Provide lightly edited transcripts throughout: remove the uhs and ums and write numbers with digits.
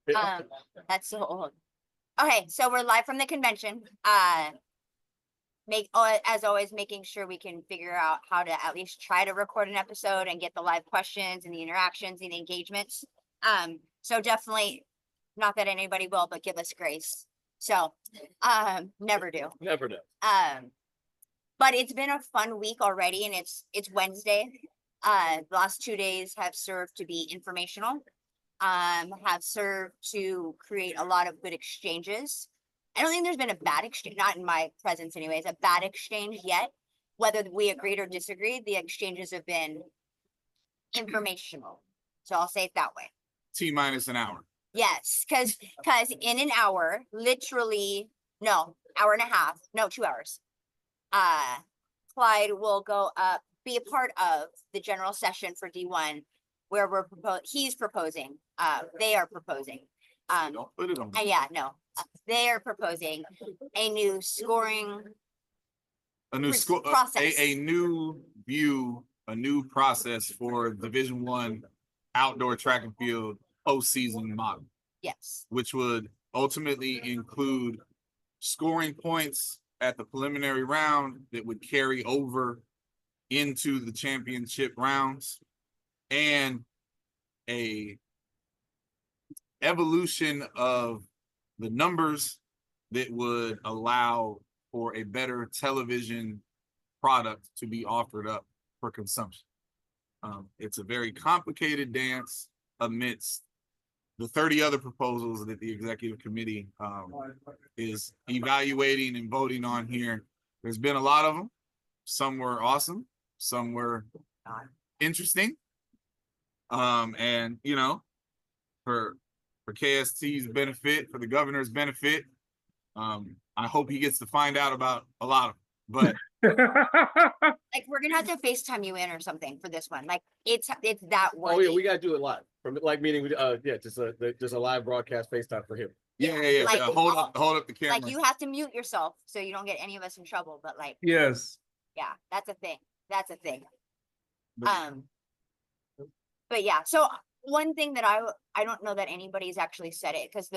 That's so old. Okay, so we're live from the convention. As always, making sure we can figure out how to at least try to record an episode and get the live questions and the interactions and the engagements. So definitely, not that anybody will, but give us grace. So, never do. Never do. But it's been a fun week already, and it's Wednesday. The last 2 days have served to be informational. Have served to create a lot of good exchanges. I don't think there's been a bad exchange, not in my presence anyways, a bad exchange yet. Whether we agreed or disagreed, the exchanges have been informational. So I'll say it that way. T-minus an hour. Yes, because in an hour, literally, no, hour and a half, no, 2 hours. Clyde will go up, be a part of the general session for D1, where he's proposing, they are proposing. Don't put it on. Yeah, no, they are proposing a new scoring. A new score process, a new view, a new process for Division I outdoor track and field postseason model. Yes. Which would ultimately include scoring points at the preliminary round that would carry over into the championship rounds, and a evolution of the numbers that would allow for a better television product to be offered up for consumption. It's a very complicated dance amidst the 30 other proposals that the executive committee is evaluating and voting on here. There's been a lot of them. Some were awesome. Some were interesting. And, you know, for KST's benefit, for the governor's benefit, I hope he gets to find out about a lot of them. But like, we're gonna have to FaceTime you in or something for this one. Like, it's that one. Oh yeah, we gotta do it live. From like meeting, just a live broadcast FaceTime for him. Yeah. Like, hold up the camera. Like, you have to mute yourself so you don't get any of us in trouble. But like, yes, yeah, that's a thing. But yeah, so one thing that I don't know that anybody's actually said it, because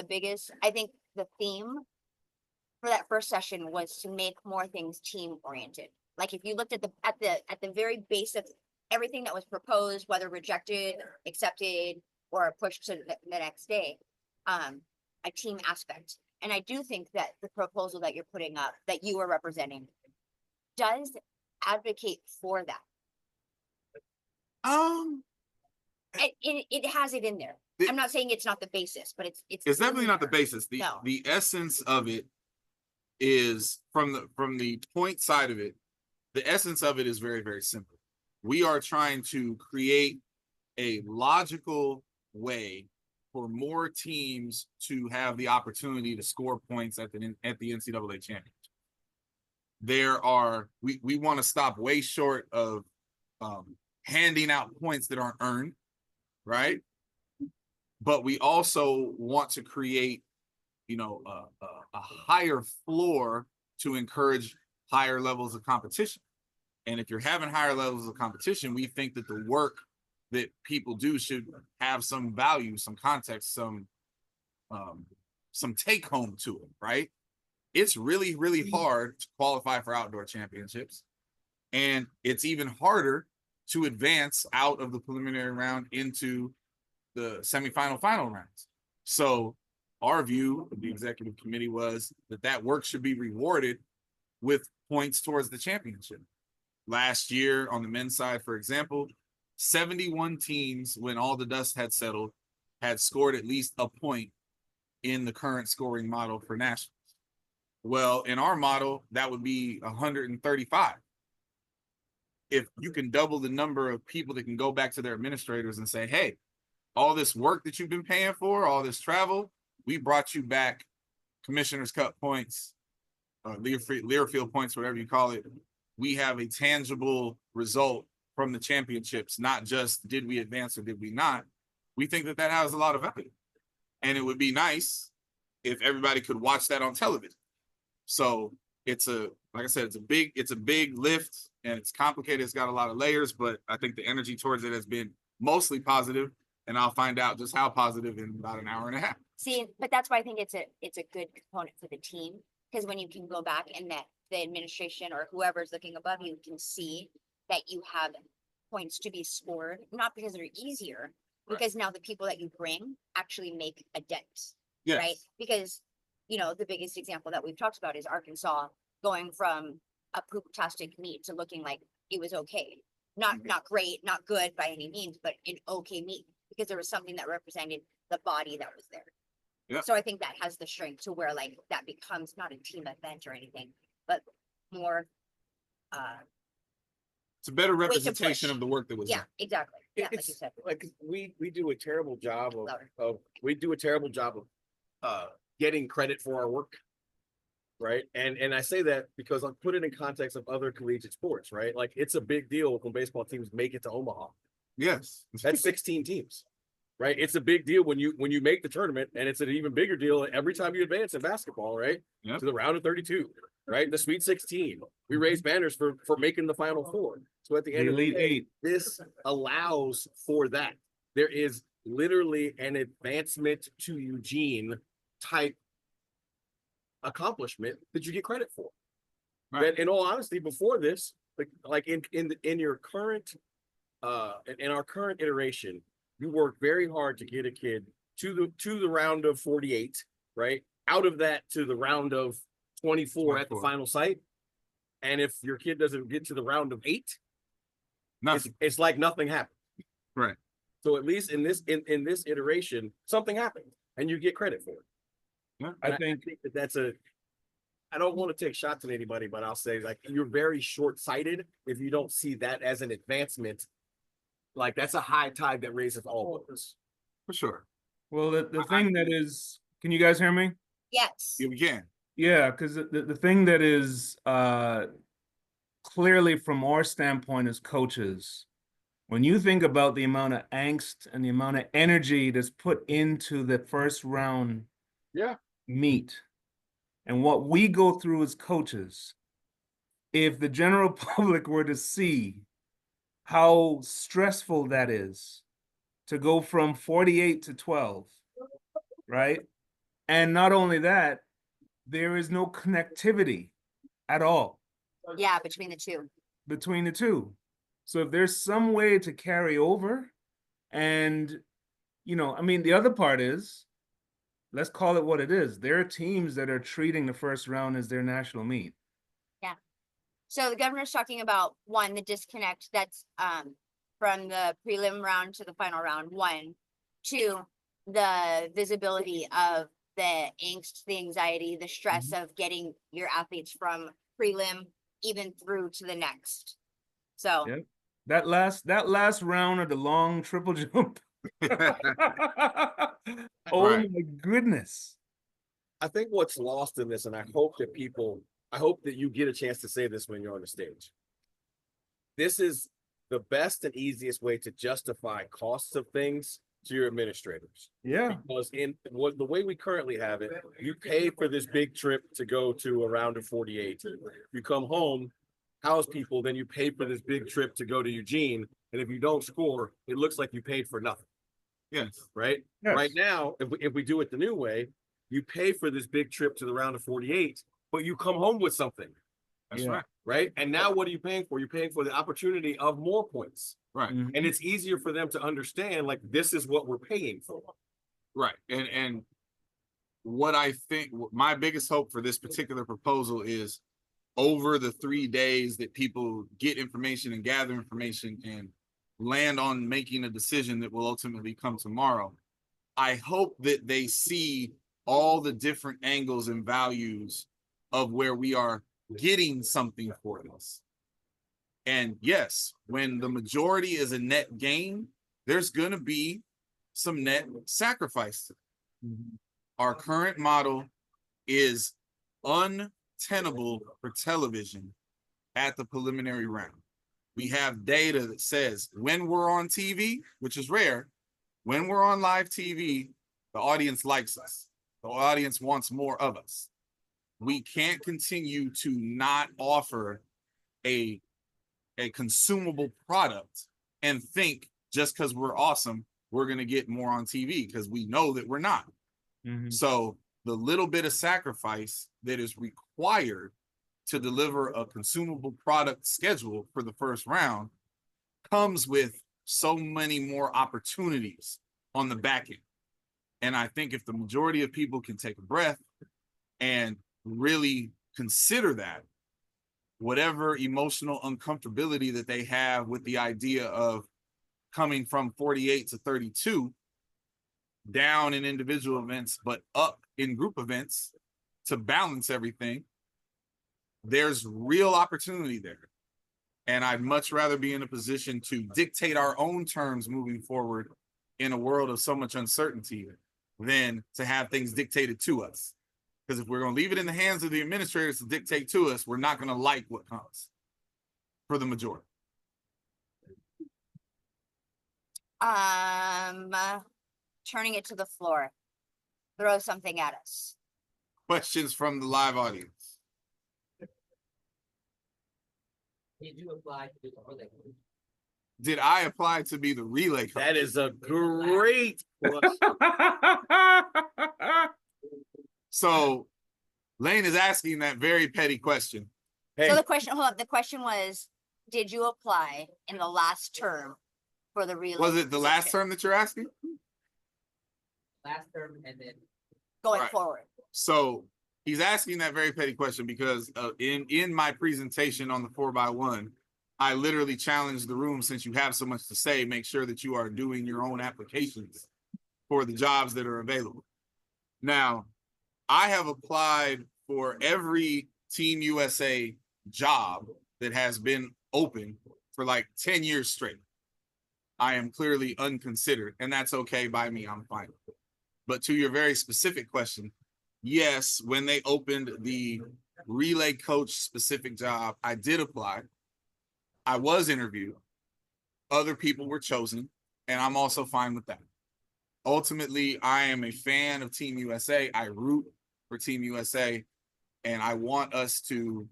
I think the theme for that first session was to make more things team oriented. Like, if you looked at the very base of everything that was proposed, whether rejected, accepted, or pushed to the next day, a team aspect. And I do think that the proposal that you're putting up, that you are representing, does advocate for that. It has it in there. I'm not saying it's not the basis, but it's definitely not the basis. No. The essence of it is from the point side of it. The essence of it is very, very simple. We are trying to create a logical way for more teams to have the opportunity to score points at the NCAA championship. We want to stop way short of handing out points that aren't earned, right? But we also want to create, a higher floor to encourage higher levels of competition. And if you're having higher levels of competition, we think that the work that people do should have some value, some context, some take home to it, right? It's really, really hard to qualify for outdoor championships. And it's even harder to advance out of the preliminary round into the semifinal, final rounds. So our view of the executive committee was that work should be rewarded with points towards the championship. Last year on the men's side, for example, 71 teams, when all the dust had settled, had scored at least a point in the current scoring model for nationals. Well, in our model, that would be 135. If you can double the number of people that can go back to their administrators and say, hey, all this work that you've been paying for, all this travel, we brought you back Commissioner's Cup points, Learfield points, whatever you call it. We have a tangible result from the championships, not just did we advance or did we not. We think that has a lot of value. And it would be nice if everybody could watch that on television. So like I said, it's a big lift, and it's complicated. It's got a lot of layers, but I think the energy towards it has been mostly positive. and I'll find out just how positive in about an hour and a half. See, but that's why I think it's a good component for the team, because when you can go back and that the administration or whoever's looking above you can see that you have points to be scored, not because they're easier, Right. because now the people that you bring actually make a dent, Yes. right? Because, you know, the biggest example that we've talked about is Arkansas going from a poop-tastic meat to looking like it was okay. Not great, not good by any means, but an okay meat, because there was something that represented the body that was there. Yeah. So I think that has the strength to where like that becomes not a team event or anything, but more, It's a better to representation push. of the work that was yeah, done. exactly. Yeah, like you It's said. like we do a terrible job Louder. of we do a terrible job of getting credit for our work. Right. And I say that because I'll put it in context of other collegiate sports, right? Like it's a big deal when baseball teams make it to Omaha. Yes. That's 16 teams. Right. It's a big deal when you make the tournament, and it's an even bigger deal every time you advance in basketball, right? Yep. To the round of 32, right? The Sweet 16. We raise banners for making the Final Four. So at the end The of the Elite day, Eight. this allows for that. There is literally an advancement to Eugene type accomplishment that you get credit for. Right. That in all honesty, before this, like in your current in our current iteration, you work very hard to get a kid to the round of 48, right? Out of that to the round of 24 at the 24. final site. And if your kid doesn't get to the round of 8, Nothing. it's like nothing happened. Right. So at least in this iteration, something happened and you get credit for it. Yeah. And I think that that's I don't want to take shots at anybody, but I'll say like you're very short-sighted if you don't see that as an advancement. Like that's a high tide that raises all boats. For sure. Well, the thing that is, can you guys hear me? Yes. You can. Yeah, because the thing that is clearly from our standpoint as coaches, when you think about the amount of angst and the amount of energy that's put into the first round meet and what we go through as coaches, if the general public were to see how stressful that is to go from 48 to 12, right? And not only that, there is no connectivity at all Yeah, between the two. between the two. So if there's some way to carry over, and, you know, I mean, the other part is, let's call it what it is. There are teams that are treating the first round as their national meet. So the governor's talking about one, the disconnect that's from the prelim round to the final round, one, two, the visibility of the angst, the anxiety, the stress of getting your athletes from prelim even through to the next. So Yeah. That last round of the long triple jump. Oh Right. my goodness. I think what's lost in this, and I hope that you get a chance to say this when you're on the stage. This is the best and easiest way to justify costs of things to your administrators. Yeah. Because the way we currently have it, you pay for this big trip to go to a round of 48. You come home, house people, then you pay for this big trip to go to Eugene. And if you don't score, it looks like you paid for nothing. Yes. Right? Yes. Right now, if we do it the new way, you pay for this big trip to the round of 48, but you come home with something. That's Yeah. right. Right. And now what are you paying for? You're paying for the opportunity of more points. Right. Mhm. And it's easier for them to understand, like, this is what we're paying for. Right. And what I think my biggest hope for this particular proposal is over the 3 days that people get information and gather information and land on making a decision that will ultimately come tomorrow. I hope that they see all the different angles and values of where we are getting something for this. And yes, when the majority is a net gain, there's going to be some net sacrifice. Our current model is untenable for television at the preliminary round. We have data that says when we're on TV, which is rare, when we're on live TV, the audience likes us. The audience wants more of us. We can't continue to not offer a consumable product and think just because we're awesome we're going to get more on TV because we know that we're not. Mhm. So the little bit of sacrifice that is required to deliver a consumable product schedule for the first round comes with so many more opportunities on the back end. And I think if the majority of people can take a breath and really consider that, whatever emotional uncomfortability that they have with the idea of coming from 48 to 32, down in individual events, but up in group events to balance everything, there's real opportunity there. And I'd much rather be in a position to dictate our own terms moving forward in a world of so much uncertainty than to have things dictated to us. Because if we're going to leave it in the hands of the administrators to dictate to us, we're not going to like what comes for the majority. Turning it to the floor. Throw something at us. Questions from the live audience. Did you apply to be the relay coach? Did I apply to be the relay coach? That is a great question. So Lane is asking that very petty question. Hey, So the question, hold on, the question was, did you apply in the last term for the relay? Was it the last position term that you're asking? Last term and then going Right. forward? So he's asking that very petty question because in my presentation on the 4x1, I literally challenged the room, since you have so much to say, make sure that you are doing your own applications for the jobs that are available. Now, I have applied for every Team USA job that has been open for like 10 years straight. I am clearly unconsidered, and that's okay by me. I'm fine with it. But to your very specific question, yes, when they opened the relay coach specific job, I did apply. I was interviewed. Other people were chosen, and I'm also fine with that. Ultimately, I am a fan of Team USA. I root for Team USA, and I want us to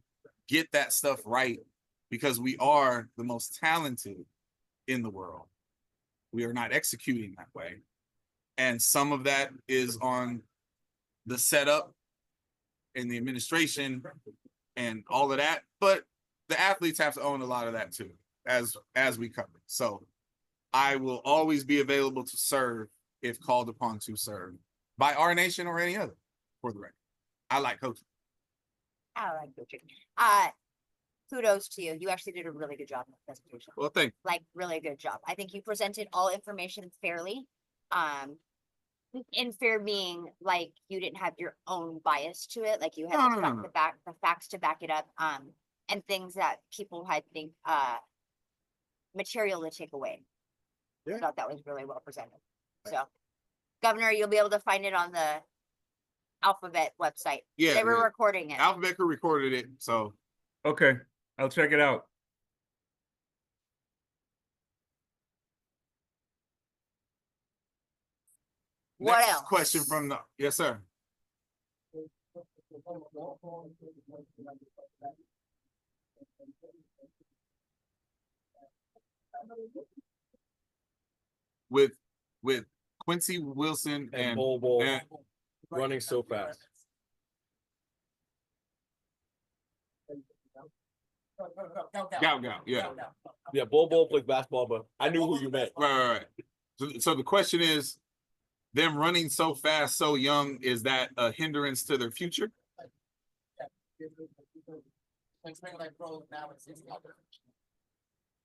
get that stuff right because we are the most talented in the world. We are not executing that way. And some of that is on the setup and the administration and all of that. But the athletes have to own a lot of that too, as we covered. So I will always be available to serve if called upon to serve by our nation or any other, for the record. I like coaching. I like coaching. Kudos to you. You actually did a really good job in the presentation. Well, thank you. Like, really good job. I think you presented all information fairly. In fair being, like, you didn't have your own bias to it. Like, you had No. the facts to back it up. And things that people had material to take away. Yeah. I thought that was really well presented. So, Governor, you'll be able to find it on the Alphabet website. Yeah, They were yeah. recording it. Alphabet Crew recorded it, so Okay, I'll check it out. What next else? question from the yes, sir. With Quincy Wilson and and Bol running so fast. Gow, yeah. Yeah, Bol plays basketball, but I knew who you meant. Right. So the question is, them running so fast, so young, is that a hindrance to their future?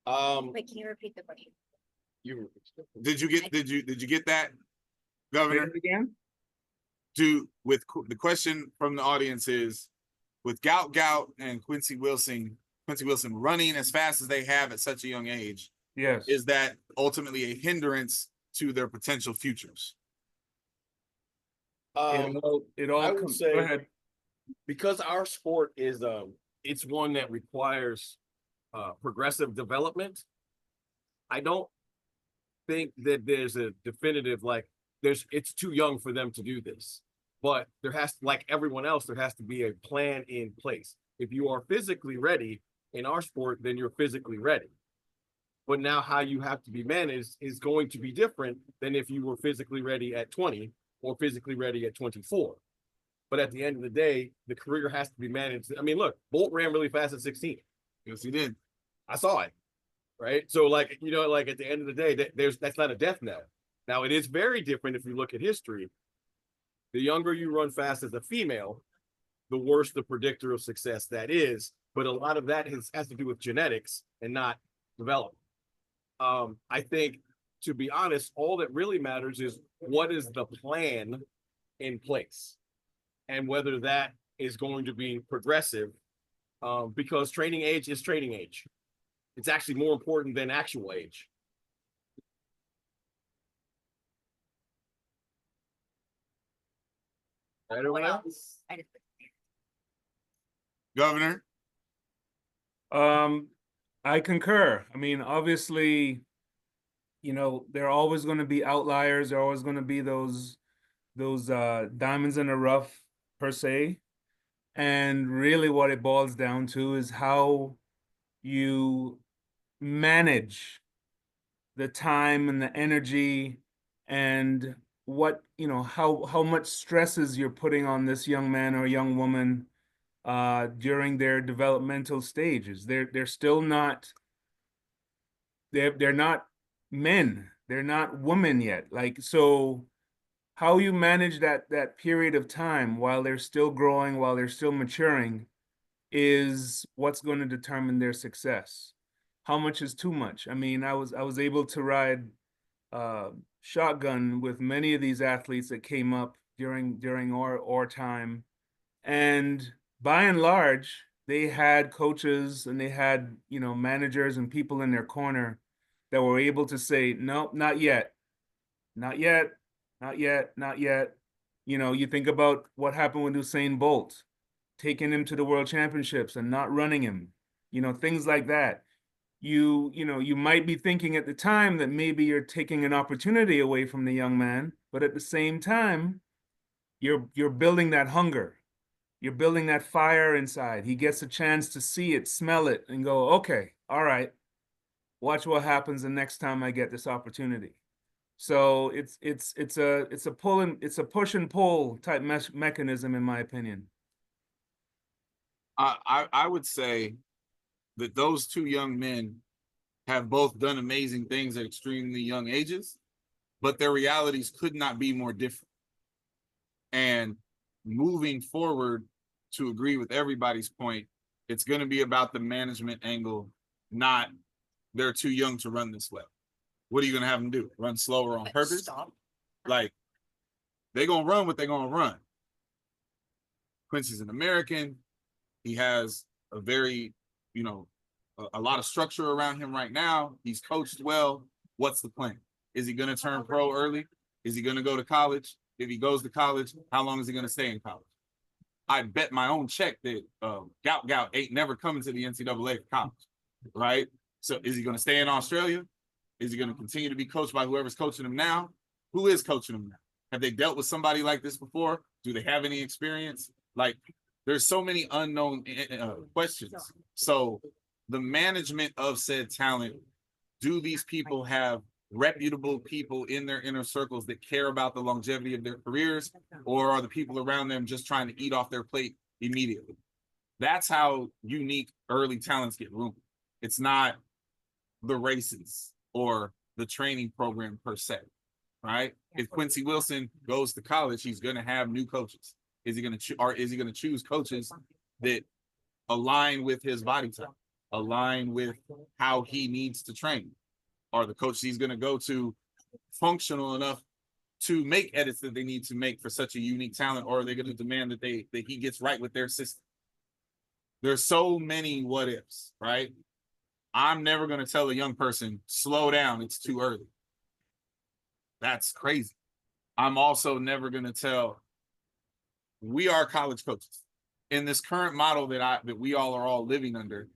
Wait, can you repeat the question? Did you get that, Say Governor? it again? The question from the audience is, with Gout and Quincy Wilson running as fast as they have at such a young age, Yes. is that ultimately a hindrance to their potential futures? It all I would comes, say- go ahead. Because our sport is it's one that requires progressive development. I don't think that there's a definitive it's too young for them to do this. But there has to, like everyone else, there has to be a plan in place. If you are physically ready in our sport, then you're physically ready. but now how you have to be managed is going to be different than if you were physically ready at 20 or physically ready at 24. But at the end of the day, the career has to be managed. I mean, look, Bolt ran really fast at 16. Yes, he did. I saw it. Right. So like, you know, like at the end of the day, that's not a death knell. Now it is very different if you look at history. The younger you run fast as a female, the worse the predictor of success that is. But a lot of that has to do with genetics and not development. I think, to be honest, all that really matters is what is the plan in place and whether that is going to be progressive, because training age is training age. It's actually more important than actual age. What else? I just- Governor. I concur. I mean, obviously, you know, there are always going to be outliers. There are always going to be those diamonds in the rough, per se. And really what it boils down to is how you manage the time and the energy and what, you know, how much stresses you're putting on this young man or young woman during their developmental stages. They're still not, they're not men, they're not women yet. Like, so how you manage that period of time while they're still growing, while they're still maturing, is what's going to determine their success. How much is too much? I mean, I was able to ride shotgun with many of these athletes that came up during our time, and by and large, they had coaches and they had, you know, managers and people in their corner that were able to say, no, not yet, not yet, not yet, not yet. You know, you think about what happened with Usain Bolt, taking him to the world championships and not running him, you know, things like that. You know, you might be thinking at the time that maybe you're taking an opportunity away from the young man, but at the same time, you're building that hunger. You're building that fire inside. He gets a chance to see it, smell it, and go, okay, all right, watch what happens the next time I get this opportunity. So it's a push and pull type mechanism, in my opinion. I would say that those two young men have both done amazing things at extremely young ages, but their realities could not be more different. And moving forward, to agree with everybody's point, it's going to be about the management angle, not they're too young to run this way. What are you going to have them do? Run slower on purpose? Stop. Like, they're going to run what they're going to run. Quincy's an American. He has a very, you know, a lot of structure around him right now. He's coached well. What's the plan? Is he going to turn pro early? Is he going to go to college? If he goes to college, how long is he going to stay in college? I bet my own check that Gout ain't never coming to the NCAA for college, right? So is he going to stay in Australia? Is he going to continue to be coached by whoever's coaching him now? Who is coaching him now? Have they dealt with somebody like this before? Do they have any experience? Like, there's so many unknown questions. So the management of said talent, do these people have reputable people in their inner circles that care about the longevity of their careers, or are the people around them just trying to eat off their plate immediately? That's how unique early talents get room. It's not the races or the training program per se, right? If Quincy Wilson goes to college, he's going to have new coaches. Is he going to choose coaches that align with his body type, align with how he needs to train? Are the coaches he's going to go to functional enough to make edits that they need to make for such a unique talent, or are they going to demand that he gets right with their system? There's so many what ifs, right? I'm never going to tell a young person, slow down, it's too early. That's crazy. I'm also never going to tell, we are college coaches. In this current model that we all are all living under,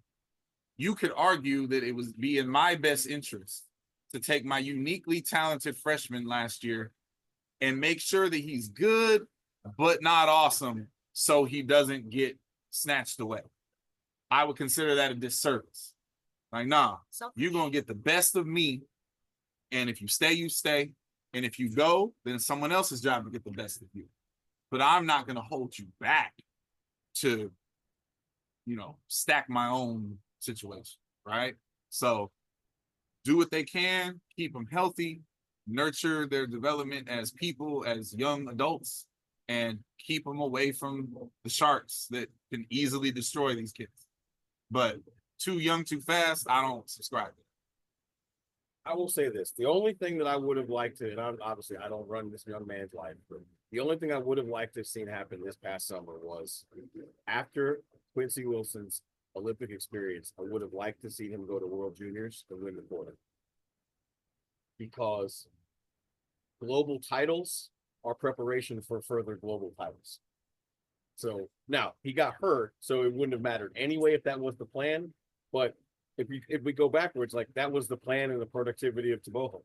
you could argue that it would be in my best interest to take my uniquely talented freshman last year and make sure that he's good, but not awesome, so he doesn't get snatched away. I would consider that a disservice. Like, nah, Selfish. you're gonna get the best of me. And if you stay, you stay. And if you go, then it's someone else's job to get the best of you. But I'm not gonna hold you back to, stack my own situation, right? So do what they can, keep them healthy, nurture their development as people, as young adults, and keep them away from the sharks that can easily destroy these kids. But too young, too fast, I don't subscribe to. I will say this, the only thing that I would have liked to, and obviously I don't run this young man's life, but the only thing I would have liked to have seen happen this past summer was after Quincy Wilson's Olympic experience, I would have liked to see him go to World Juniors and win the quarter. Because global titles are preparation for further global titles. So now he got hurt, so it wouldn't have mattered anyway if that was the plan. But if we go backwards, like that was the plan and the productivity of Taboho.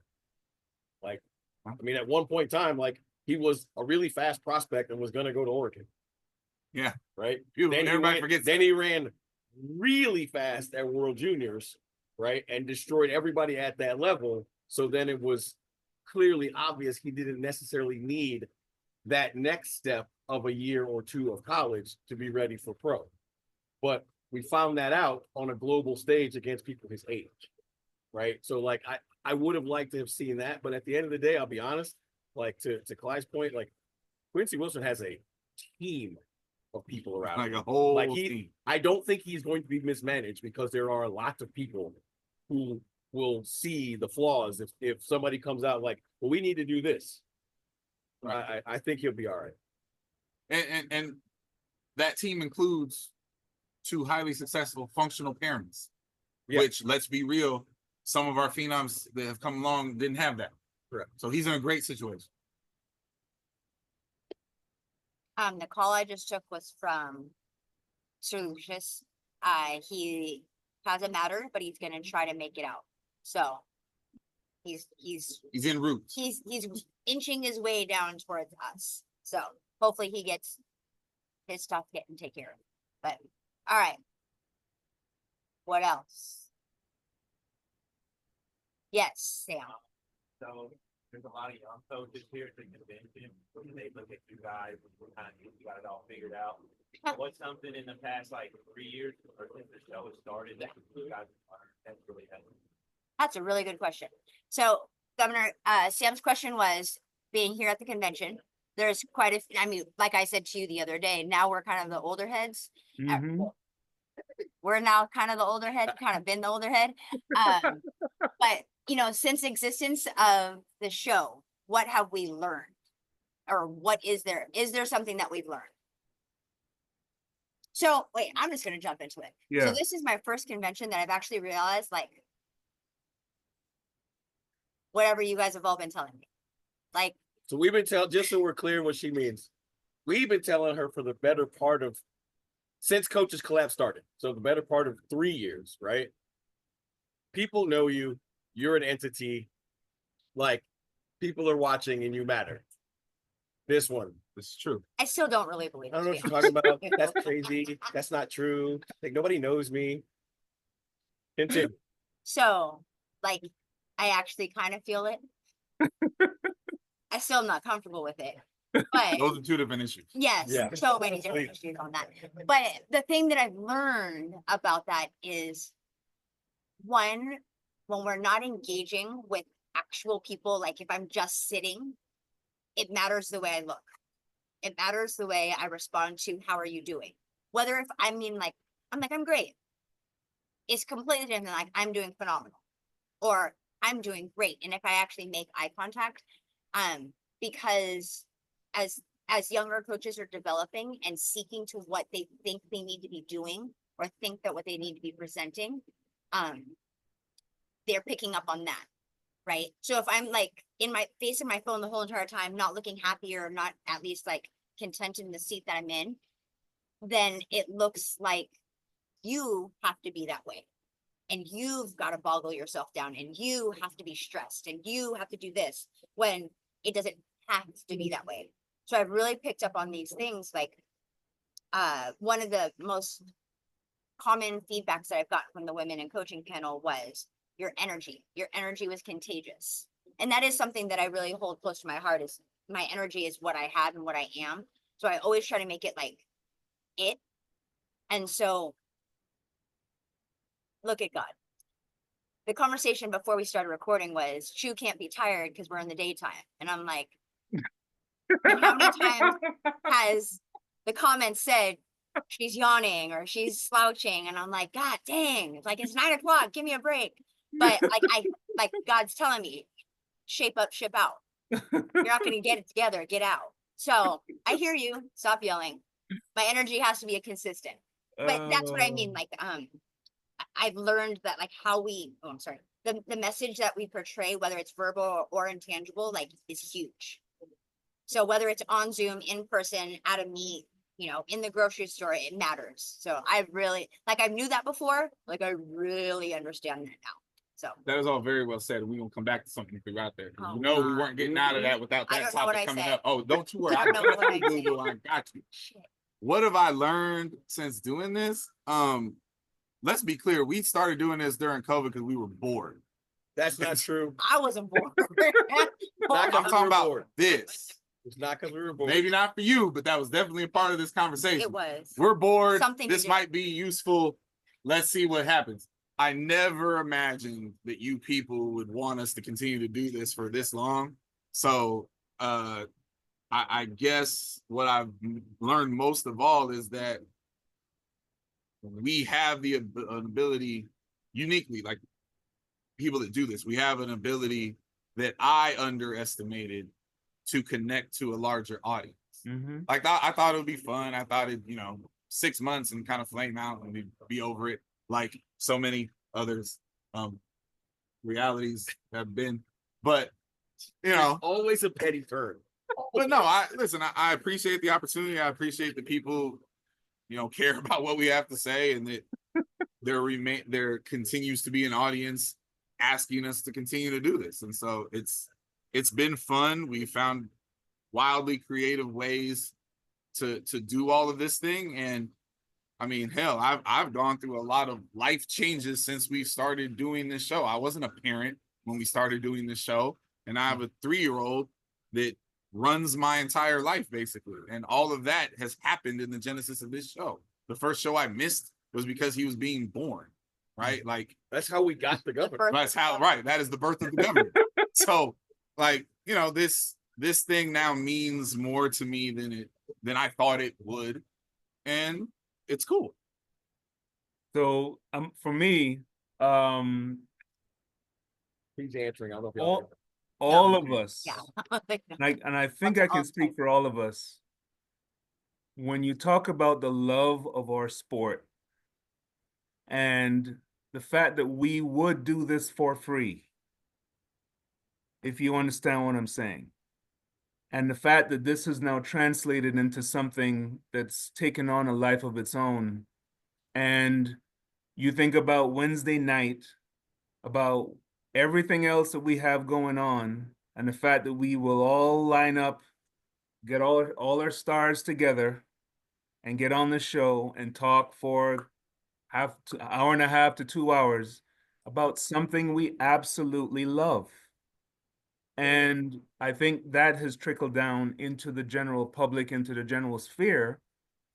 Like, I mean, at one point in time, like he was a really fast prospect and was going to go to Oregon. Yeah. Right. Everybody forgets. Then he ran really fast at World Juniors, right, and destroyed everybody at that level. So then it was clearly obvious he didn't necessarily need that next step of a year or two of college to be ready for pro. But we found that out on a global stage against people his age, right? So like I would have liked to have seen that, but at the end of the day, I'll be honest, like to Clyde's point, like Quincy Wilson has a team of people around Like him. a whole Like team. I don't think he's going to be mismanaged because there are lots of people who will see the flaws if somebody comes out like, well, we need to do this. Right. I think he'll be all right. And that team includes 2 highly successful functional pairings, Yeah. which, let's be real, some of our phenoms that have come along didn't have that. Correct. So he's in a great situation. The call I just took was from Sir Lucius. He hasn't mattered, but he's gonna try to make it out. So he's en route. he's inching his way down towards us. So hopefully he gets his stuff getting taken care of. But all right. What else? Yes, Sam. So there's a lot of young coaches here at the convention. They look at you guys and kind of you got it all figured out. What's something in the past like 3 years or since the show has started that you guys learned that's really helped? That's a really good question. So, Governor, Sam's question was being here at the convention. There's quite a, I mean, like I said to you the other day, now we're kind of the older heads. Mhm. We're now kind of the older head, kind of been the older head. But you know, since existence of the show, what have we learned? Or what is there? Is there something that we've learned? So wait, I'm just gonna jump into it. Yeah. So this is my first convention that I've actually realized, like, whatever you guys have all been telling me. Like, So we've been telling, just so we're clear what she means, we've been telling her for the better part of, since Coaches Collab started, so the better part of 3 years, right? People know you, you're an entity, like, people are watching and you matter. This one, This is true. I still don't really believe I don't it, know to what be you're talking about, that's crazy, that's not true, like, nobody knows me. Continue. So, like, I actually kind of feel it. I still am not comfortable with it. But Those are 2 different issues. yes, Yeah. so many different Please. issues on that. But the thing that I've learned about that is, one, when we're not engaging with actual people, like if I'm just sitting, it matters the way I look. It matters the way I respond to how are you doing. Whether if I mean like, I'm great. It's completely different than like I'm doing phenomenal or I'm doing great. And if I actually make eye contact, because as younger coaches are developing and seeking to what they think they need to be doing or think that what they need to be presenting, they're picking up on that, right? So if I'm like in my face in my phone the whole entire time, not looking happy or not at least like content in the seat that I'm in, then it looks like you have to be that way. And you've got to boggle yourself down and you have to be stressed and you have to do this when it doesn't have to be that way. So I've really picked up on these things. Like, one of the most common feedbacks that I've gotten from the women in coaching panel was your energy. Your energy was contagious. And that is something that I really hold close to my heart is my energy is what I have and what I am. So I always try to make it like it. And so look at God. The conversation before we started recording was Chu can't be tired because we're in the daytime. And I'm like, and how many times has the comment said she's yawning or she's slouching? And I'm like, God dang, it's like it's 9 o'clock, give me a break. But like God's telling me, shape up, ship out. You're not gonna get it together, get out. So I hear you, stop yelling. My energy has to be a consistent. But that's what I mean. Like I've learned that like how we the message that we portray, whether it's verbal or intangible, like is huge. So whether it's on Zoom, in person, at a meet, you know, in the grocery store, it matters. So I really like I knew that before, like I really understand that now. So That is all very well said. We're gonna come back to something throughout there. Oh, You know we God. weren't getting out of that without I that don't know what topic I coming said. up. Oh, don't you worry. I I don't know got what you, I boo said. boo. I got you. shit. What have I learned since doing this? Let's be clear. We started doing this during COVID because we were bored. That's not true. I wasn't bored. I'm talking about bored. this. It's not because we were bored. Maybe not for you, but that was definitely a part of this conversation. It was. We're bored. Something to This do. might be useful. Let's see what happens. I never imagined that you people would want us to continue to do this for this long. So I guess what I've learned most of all is that we have the ability uniquely, like people that do this, we have an ability that I underestimated to connect to a larger audience. Mhm. Like I thought it would be fun. I thought it, 6 months and kind of flame out and we'd be over it, like so many others realities have been. But Always a petty turn. but no, I appreciate the opportunity. I appreciate the people, care about what we have to say, and that there continues to be an audience asking us to continue to do this. And so it's been fun. We found wildly creative ways to do all of this thing. And I mean, hell, I've gone through a lot of life changes since we started doing this show. I wasn't a parent when we started doing this show, and I have a 3-year-old that runs my entire life basically. And all of that has happened in the genesis of this show. The first show I missed was because he was being born, right? Like That's how we got the governor. that's how, right? That is the birth of the government. So, like, this thing now means more to me than I thought it would, and it's cool. So for me, He's answering. I don't know if y'all all, heard. all of us, Yeah. and I think I can speak for all of us. When you talk about the love of our sport and the fact that we would do this for free, if you understand what I'm saying, and the fact that this is now translated into something that's taken on a life of its own, and you think about Wednesday night, about everything else that we have going on, and the fact that we will all line up, get all our stars together, and get on the show and talk for hour and a half to 2 hours about something we absolutely love. And I think that has trickled down into the general public, into the general sphere,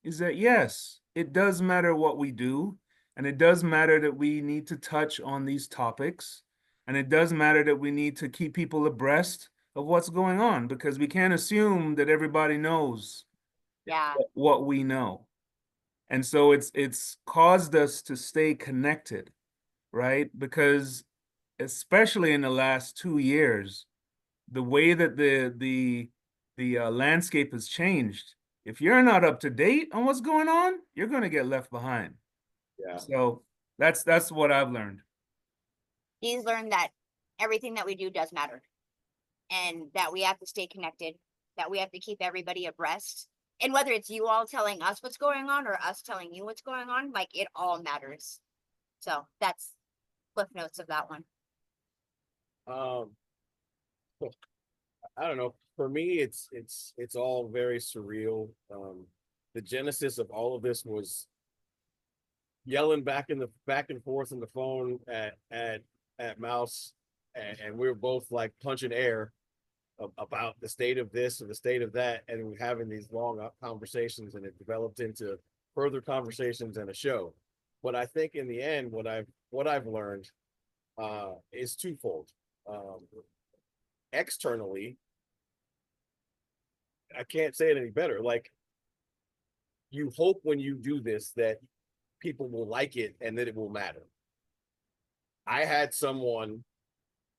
is that yes, it does matter what we do, and it does matter that we need to touch on these topics, and it does matter that we need to keep people abreast of what's going on, because we can't assume that everybody knows Yeah. what we know. And so it's caused us to stay connected, right? Because especially in the last 2 years, the way that the landscape has changed, if you're not up to date on what's going on, you're going to get left behind. Yeah. So that's what I've learned. He's learned that everything that we do does matter and that we have to stay connected, that we have to keep everybody abreast. And whether it's you all telling us what's going on or us telling you what's going on, like it all matters. So that's cliff notes of that one. I don't know. For me, it's all very surreal. The genesis of all of this was yelling back and forth on the phone at Mouse, and we were both like punching air about the state of this and the state of that, and we're having these long conversations, and it developed into further conversations and a show. But I think in the end, what I've learned is twofold. Externally, I can't say it any better. Like, you hope when you do this that people will like it and that it will matter. I had someone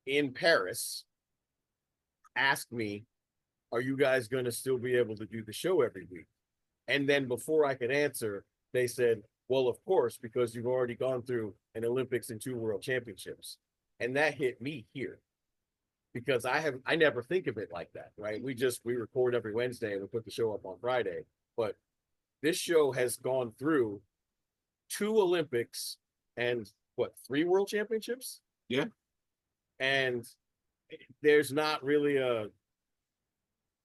in Paris ask me, are you guys going to still be able to do the show every week? And then before I could answer, they said, well, of course, because you've already gone through an Olympics and 2 world championships. And that hit me here, because I never think of it like that, right? We record every Wednesday and we put the show up on Friday. But this show has gone through 2 Olympics and 3 world championships? Yeah. And there's not really a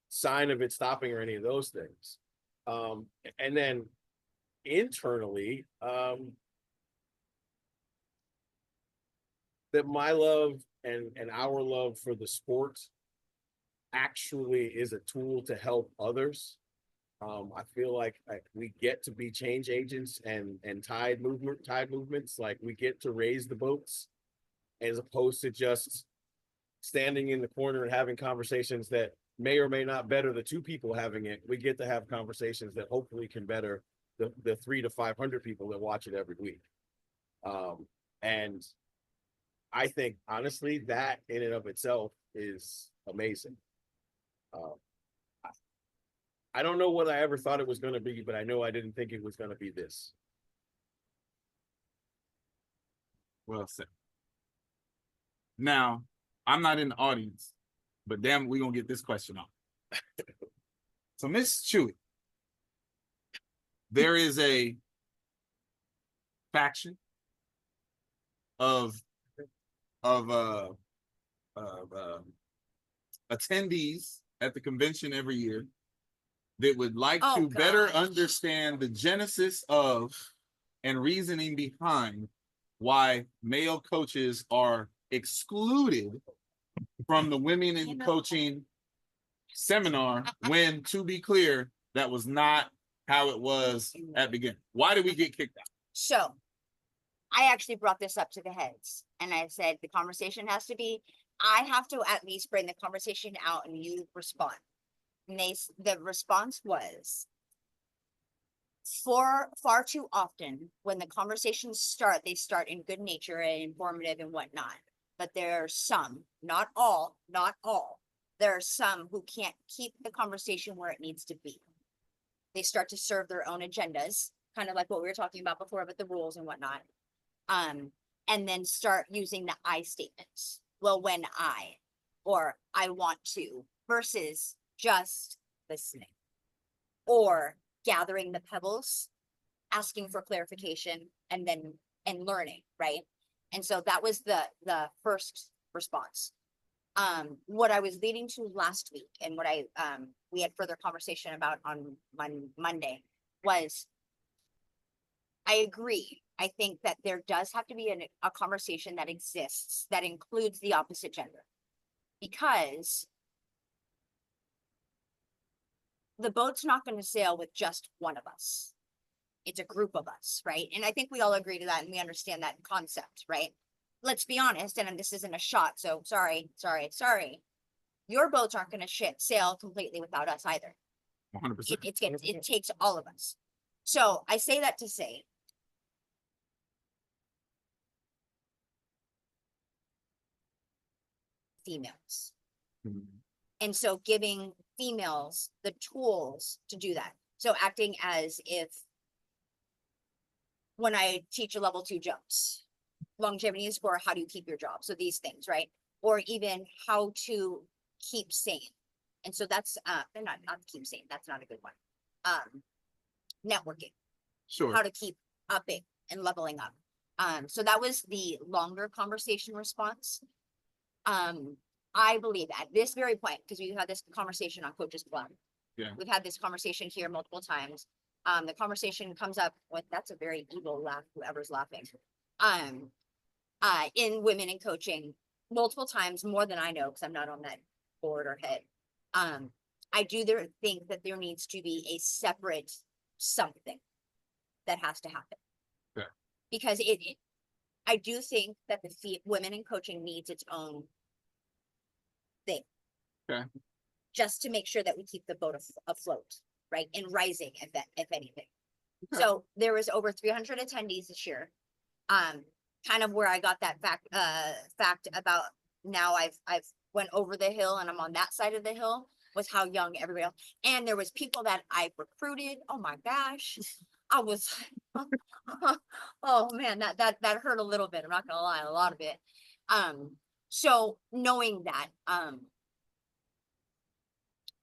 sign of it stopping or any of those things. And then internally, that my love and our love for the sport actually is a tool to help others. I feel like we get to be change agents and tide movements. Like, we get to raise the boats as opposed to just standing in the corner and having conversations that may or may not better the 2 people having it. We get to have conversations that hopefully can better the 300 to 500 people that watch it every week. And I think, honestly, that in and of itself is amazing. I don't know what I ever thought it was going to be, but I know I didn't think it was going to be this. Well said. Now, I'm not in the audience, but damn, we're gonna get this question off. So, Miss Chewy, there is a faction of attendees at the convention every year that would like Oh, to better gosh. understand the genesis of and reasoning behind why male coaches are excluded from the women in coaching seminar, when, to be clear, that was not how it was at the beginning. Why did we get kicked out? So I actually brought this up to the heads, and I said, the conversation has to be, I have to at least bring the conversation out and you respond. And the response was, far too often when the conversations start, they start in good nature and informative and whatnot. But there are some, not all, there are some who can't keep the conversation where it needs to be. They start to serve their own agendas, kind of like what we were talking about before with the rules and whatnot. And then start using the I statements. Well, when I, or I want to, versus just listening or gathering the pebbles, asking for clarification, and learning, right? And so that was the first response. What I was leading to last week, and what we had further conversation about on Monday, was I agree. I think that there does have to be a conversation that exists that includes the opposite gender, because the boat's not going to sail with just one of us. It's a group of us, right? And I think we all agree to that, and we understand that concept, right? Let's be honest, and this isn't a shot, so sorry. Your boats aren't going to sail completely without us either. 100%. It takes all of us. So I say that to say, females. And so giving females the tools to do that. So acting as if when I teach a level 2 jumps, longevity is for how do you keep your job? So these things, right? Or even how to keep sane. And so that's not keep sane. That's not a good one. Networking. Sure. How to keep upping and leveling up. So that was the longer conversation response. I believe at this very point, because we've had this conversation on Coaches Club. Yeah. We've had this conversation here multiple times. the conversation comes up with, that's a very evil laugh, whoever's laughing. In women in coaching multiple times, more than I know, because I'm not on that board or head. I do think that there needs to be a separate something that has to happen. Okay. Because I do think that the women in coaching needs its own thing. Okay. Just to make sure that we keep the boat afloat, right? And rising, if anything. Okay. So there was over 300 attendees this year. Kind of where I got that fact about now I've went over the hill and I'm on that side of the hill, was how young everybody else. And there was people that I recruited. Oh my gosh. I was, oh man, that hurt a little bit. I'm not gonna lie, a lot of it. So knowing that,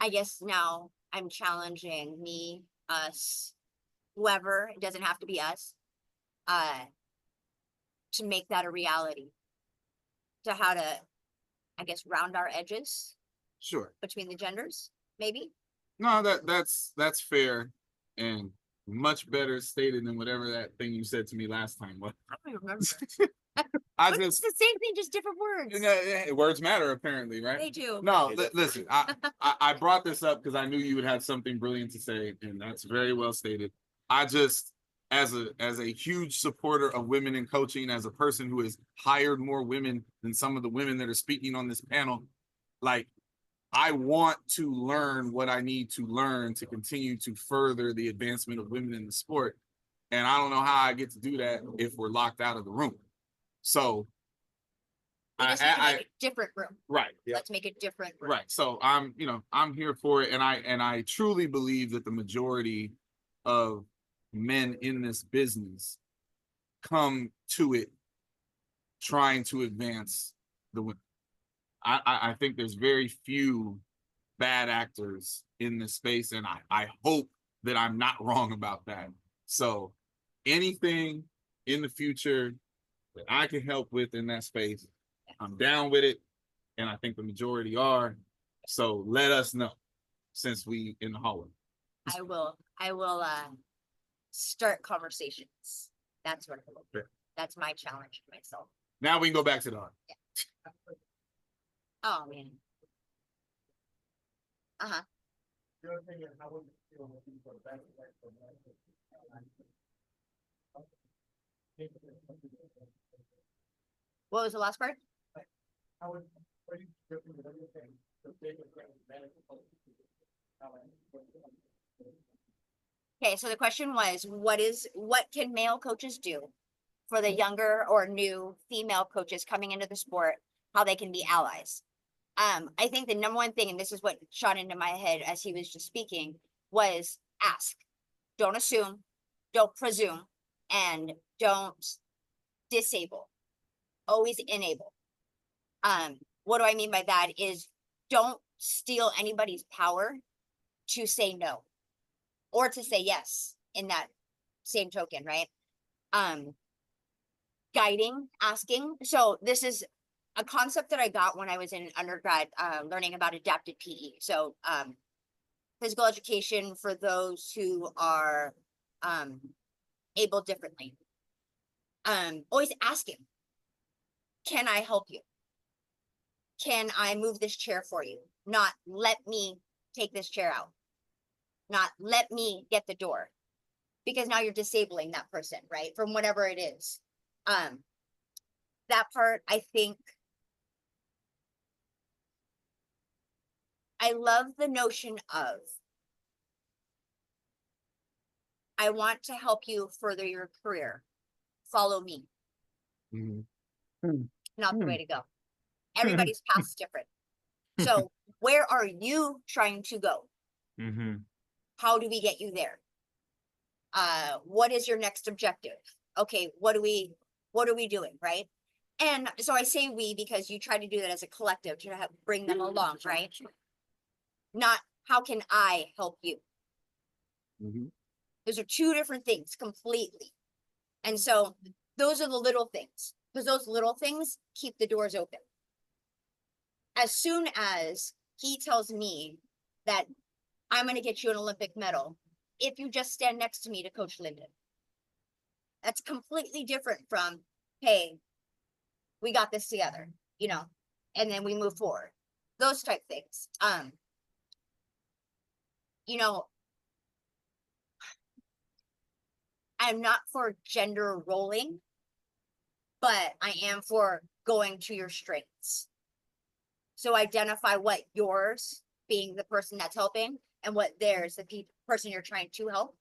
I guess now I'm challenging me, us, whoever, it doesn't have to be us, to make that a reality. To how to, I guess, round our edges Sure. between the genders, maybe. No, that's fair and much better stated than whatever that thing you said to me last time was. I don't even remember. I But it's just the same thing, just different words. words matter apparently, right? They do. No, listen, I brought this up because I knew you would have something brilliant to say, and that's very well stated. I just, as a huge supporter of women in coaching, as a person who has hired more women than some of the women that are speaking on this panel, like, I want to learn what I need to learn to continue to further the advancement of women in the sport. And I don't know how I get to do that if we're locked out of the room. So We just need to make a different room. right. Let's make a different room. Right. So I'm here for it. And I truly believe that the majority of men in this business come to it trying to advance the women. I think there's very few bad actors in this space, and I hope that I'm not wrong about that. So anything in the future that I can help with in that space, I'm down with it, and I think the majority are. So let us know since we in the hallway. I will start conversations. That's what I will do. Okay. That's my challenge to myself. Now we can go back to the art. Oh man. Uh-huh. What was the last part? Okay, so the question was, what can male coaches do for the younger or new female coaches coming into the sport, how they can be allies? I think the number one thing, and this is what shot into my head as he was just speaking, was ask. Don't assume, don't presume, and don't disable. Always enable. What do I mean by that is don't steal anybody's power to say no or to say yes in that same token, right? Guiding, asking. So this is a concept that I got when I was in undergrad, learning about adapted PE. So physical education for those who are able differently. Always asking, can I help you? Can I move this chair for you? Not let me take this chair out. Not let me get the door. Because now you're disabling that person, right? From whatever it is. That part, I think, I love the notion of, I want to help you further your career. Follow me. Mm-hmm. Not the way to go. Everybody's path is different. So where are you trying to go? Mm-hmm. How do we get you there? What is your next objective? Okay, what are we doing, right? And so I say we because you try to do that as a collective to bring them along, right? Not how can I help you? Mm-hmm. Those are two different things completely. And so those are the little things, because those little things keep the doors open. As soon as he tells me that I'm going to get you an Olympic medal, if you just stand next to me to Coach Linden. That's completely different from, hey, we got this together, you know, and then we move forward. Those type things. You know, I'm not for gender rolling, but I am for going to your strengths. So identify what yours, being the person that's helping, and what theirs, the person you're trying to help.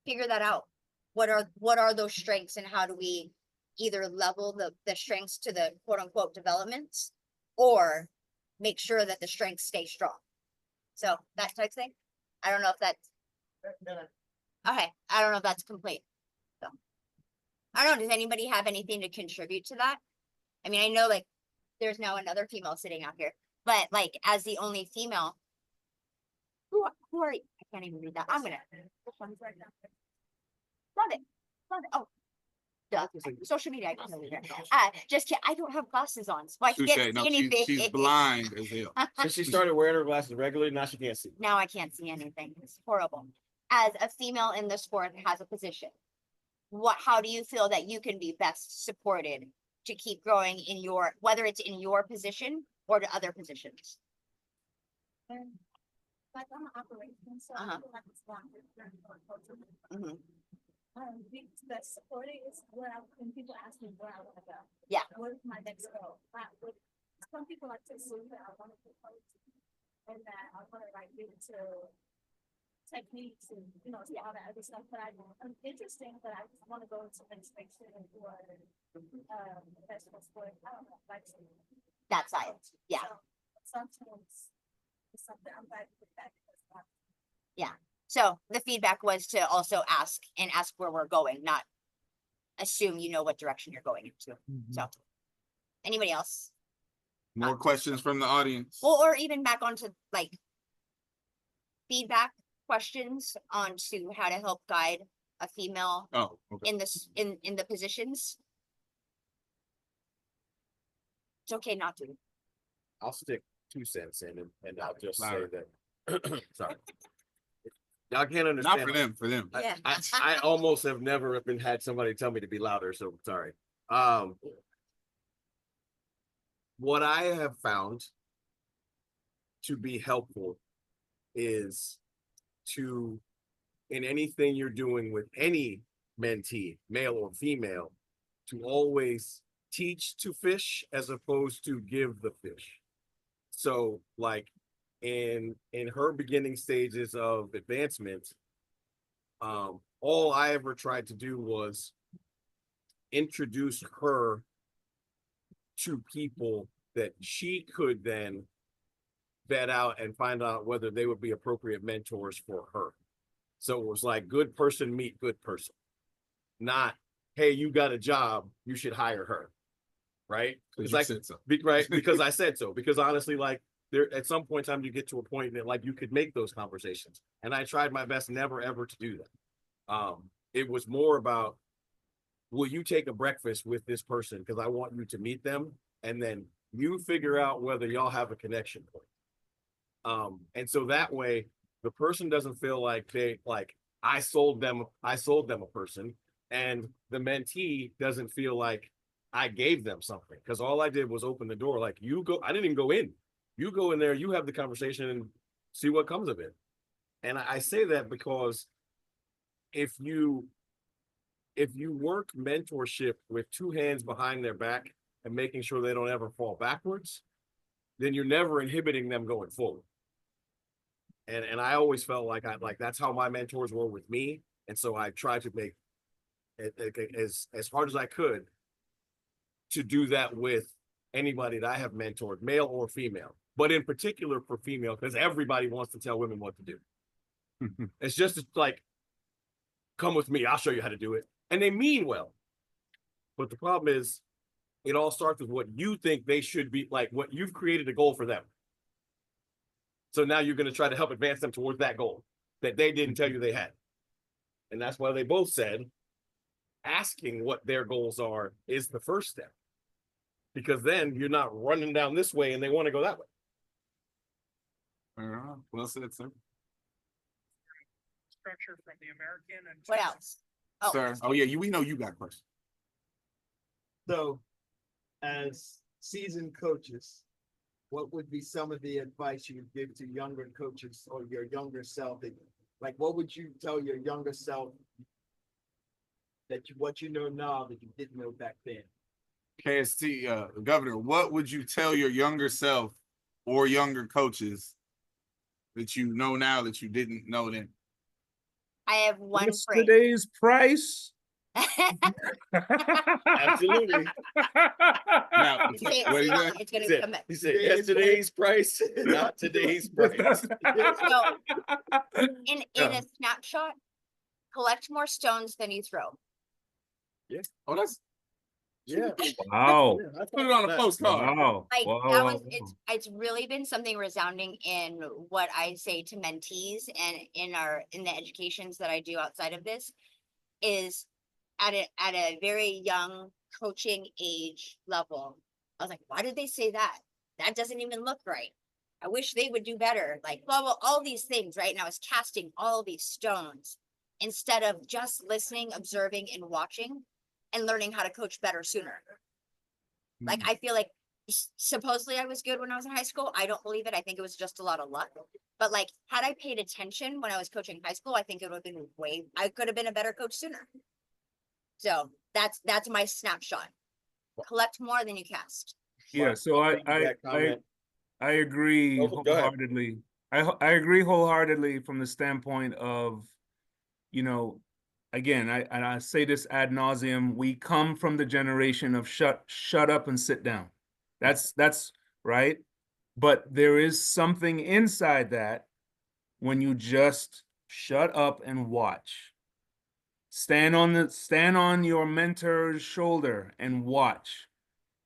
Figure that out. What are those strengths, and how do we either level the strengths to the quote unquote developments, or make sure that the strengths stay strong. So that type of thing. I don't know if that's okay. I don't know if that's complete. So I don't know. Does anybody have anything to contribute to that? I mean, I know like there's now another female sitting out here, but like as the only female, who are you? I can't even read that. I'm gonna. Love it. Love it. Oh, duh. Social media. I can read it. Just kidding. I don't have glasses on, so I Touche. can't No, see anything. she's blind as hell. Since she started wearing her glasses regularly, now she can't see. Now I can't see anything. It's horrible. As a female in the sport that has a position, how do you feel that you can be best supported to keep growing in your, whether it's in your position or to other positions? Like I'm an operations, so I Uh-huh. feel like it's not very important. Mhm. The supporting is where when people ask me where I want to go. Yeah. Where's my next goal? Some people like to assume that I want to be coach and that I want to like get into techniques and all that other stuff. But I'm interesting, but I just want to go into administration or professional sport. I don't know, like That side. Yeah. So, sometimes it's something I'm glad to get back to. So the feedback was to also ask where we're going, not assume you know what direction you're going into. So anybody else? More questions from the audience. Well, or even back onto like feedback questions onto how to help guide a female Oh, okay. in this in the positions. It's okay not to. I'll stick 2 cents in and I'll just say Louder. that. Sorry. Y'all can't Not understand. for them, for them. Yeah. I almost have never been had somebody tell me to be louder, so sorry. What I have found to be helpful is to, in anything you're doing with any mentee, male or female, to always teach to fish as opposed to give the fish. So like in her beginning stages of advancement, all I ever tried to do was introduce her to people that she could then vet out and find out whether they would be appropriate mentors for her. So it was like good person meet good person, not, hey, you got a job, you should hire her. Right? Because It's you like, said so. right? Because I said so. Because honestly, like there at some point in time you get to a point that like you could make those conversations. And I tried my best never ever to do that. It was more about, will you take a breakfast with this person? Because I want you to meet them and then you figure out whether y'all have a connection point. And so that way the person doesn't feel like I sold them a person, and the mentee doesn't feel like I gave them something, because all I did was open the door. Like, you go, I didn't even go in. You go in there, you have the conversation and see what comes of it. And I say that because if you work mentorship with 2 hands behind their back and making sure they don't ever fall backwards, then you're never inhibiting them going forward. And I always felt like that's how my mentors were with me. And so I tried to make it as hard as I could to do that with anybody that I have mentored, male or female, but in particular for female, because everybody wants to tell women what to do. It's just like, come with me, I'll show you how to do it. And they mean well. But the problem is, it all starts with what you think they should be, like what you've created a goal for them. So now you're going to try to help advance them towards that goal that they didn't tell you they had. And that's why they both said asking what their goals are is the first step. Because then you're not running down this way and they want to go that way. Well said, sir. structure from the American and. What else? Oh, Sir, oh yeah, we know you got questions. So, as seasoned coaches, what would be some of the advice you would give to younger coaches or your younger self? Like, what would you tell your younger self what you know now that you didn't know back then? KST, Governor, what would you tell your younger self or younger coaches that you know now that you didn't know then? I have one phrase. Today's price. Absolutely. Now, Say it what do you slow, say? it's gonna He said, come back. he said, yesterday's price, not today's price. So, in Yeah. a snapshot, collect more stones than you throw. Oh, that's Yeah. Wow. Yeah, I put thought it on a that. postcard. Wow. Like Wow, that wow, was wow. it's really been something resounding in what I say to mentees and in the educations that I do outside of this is at a very young coaching age level. I was like, why did they say that? That doesn't even look right. I wish they would do better. Like blah blah, all these things, right? And I was casting all these stones instead of just listening, observing, and watching and learning how to coach better sooner. Like I feel like supposedly I was good when I was in high school. I don't believe it. I think it was just a lot of luck. But like, had I paid attention when I was coaching high school, I think it would have been I could have been a better coach sooner. So that's my snapshot. Collect more than you cast. Yeah, so That comment. I agree Oh, go ahead. wholeheartedly. I agree wholeheartedly from the standpoint of, you know, again, I say this ad nauseum. We come from the generation of shut up and sit down. That's right. But there is something inside that when you just shut up and watch. Stand on your mentor's shoulder and watch.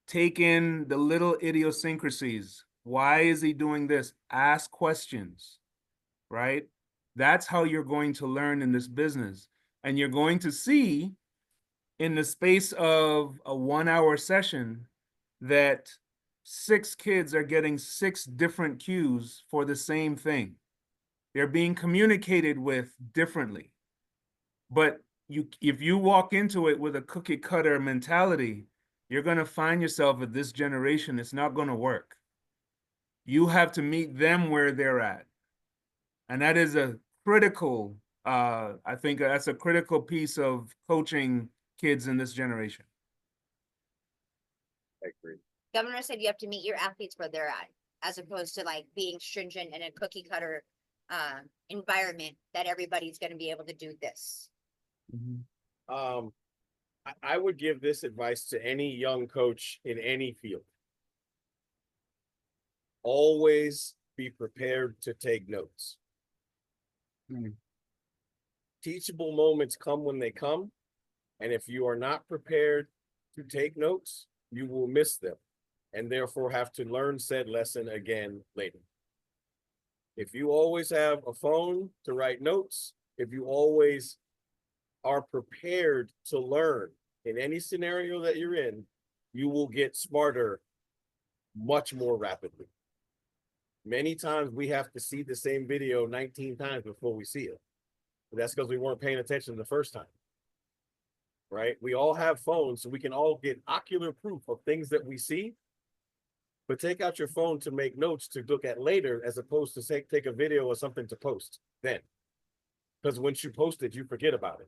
Take in the little idiosyncrasies. Why is he doing this? Ask questions, right? That's how you're going to learn in this business. And you're going to see in the space of a 1 hour session that 6 kids are getting 6 different cues for the same thing. They're being communicated with differently. But if you walk into it with a cookie cutter mentality, you're going to find yourself at this generation, it's not going to work. You have to meet them where they're at. And that is a critical, I think that's a critical piece of coaching kids in this generation. I agree. Governor said you have to meet your athletes where they're at, as opposed to like being stringent in a cookie cutter environment that everybody's going to be able to do this. I would give this advice to any young coach in any field. Always be prepared to take notes. Teachable moments come when they come. And if you are not prepared to take notes, you will miss them and therefore have to learn said lesson again later. If you always have a phone to write notes, if you always are prepared to learn in any scenario that you're in, you will get smarter much more rapidly. Many times we have to see the same video 19 times before we see it. But that's because we weren't paying attention the first time. Right? We all have phones, so we can all get ocular proof of things that we see. But take out your phone to make notes to look at later, as opposed to take a video or something to post then. Because once you post it, you forget about it.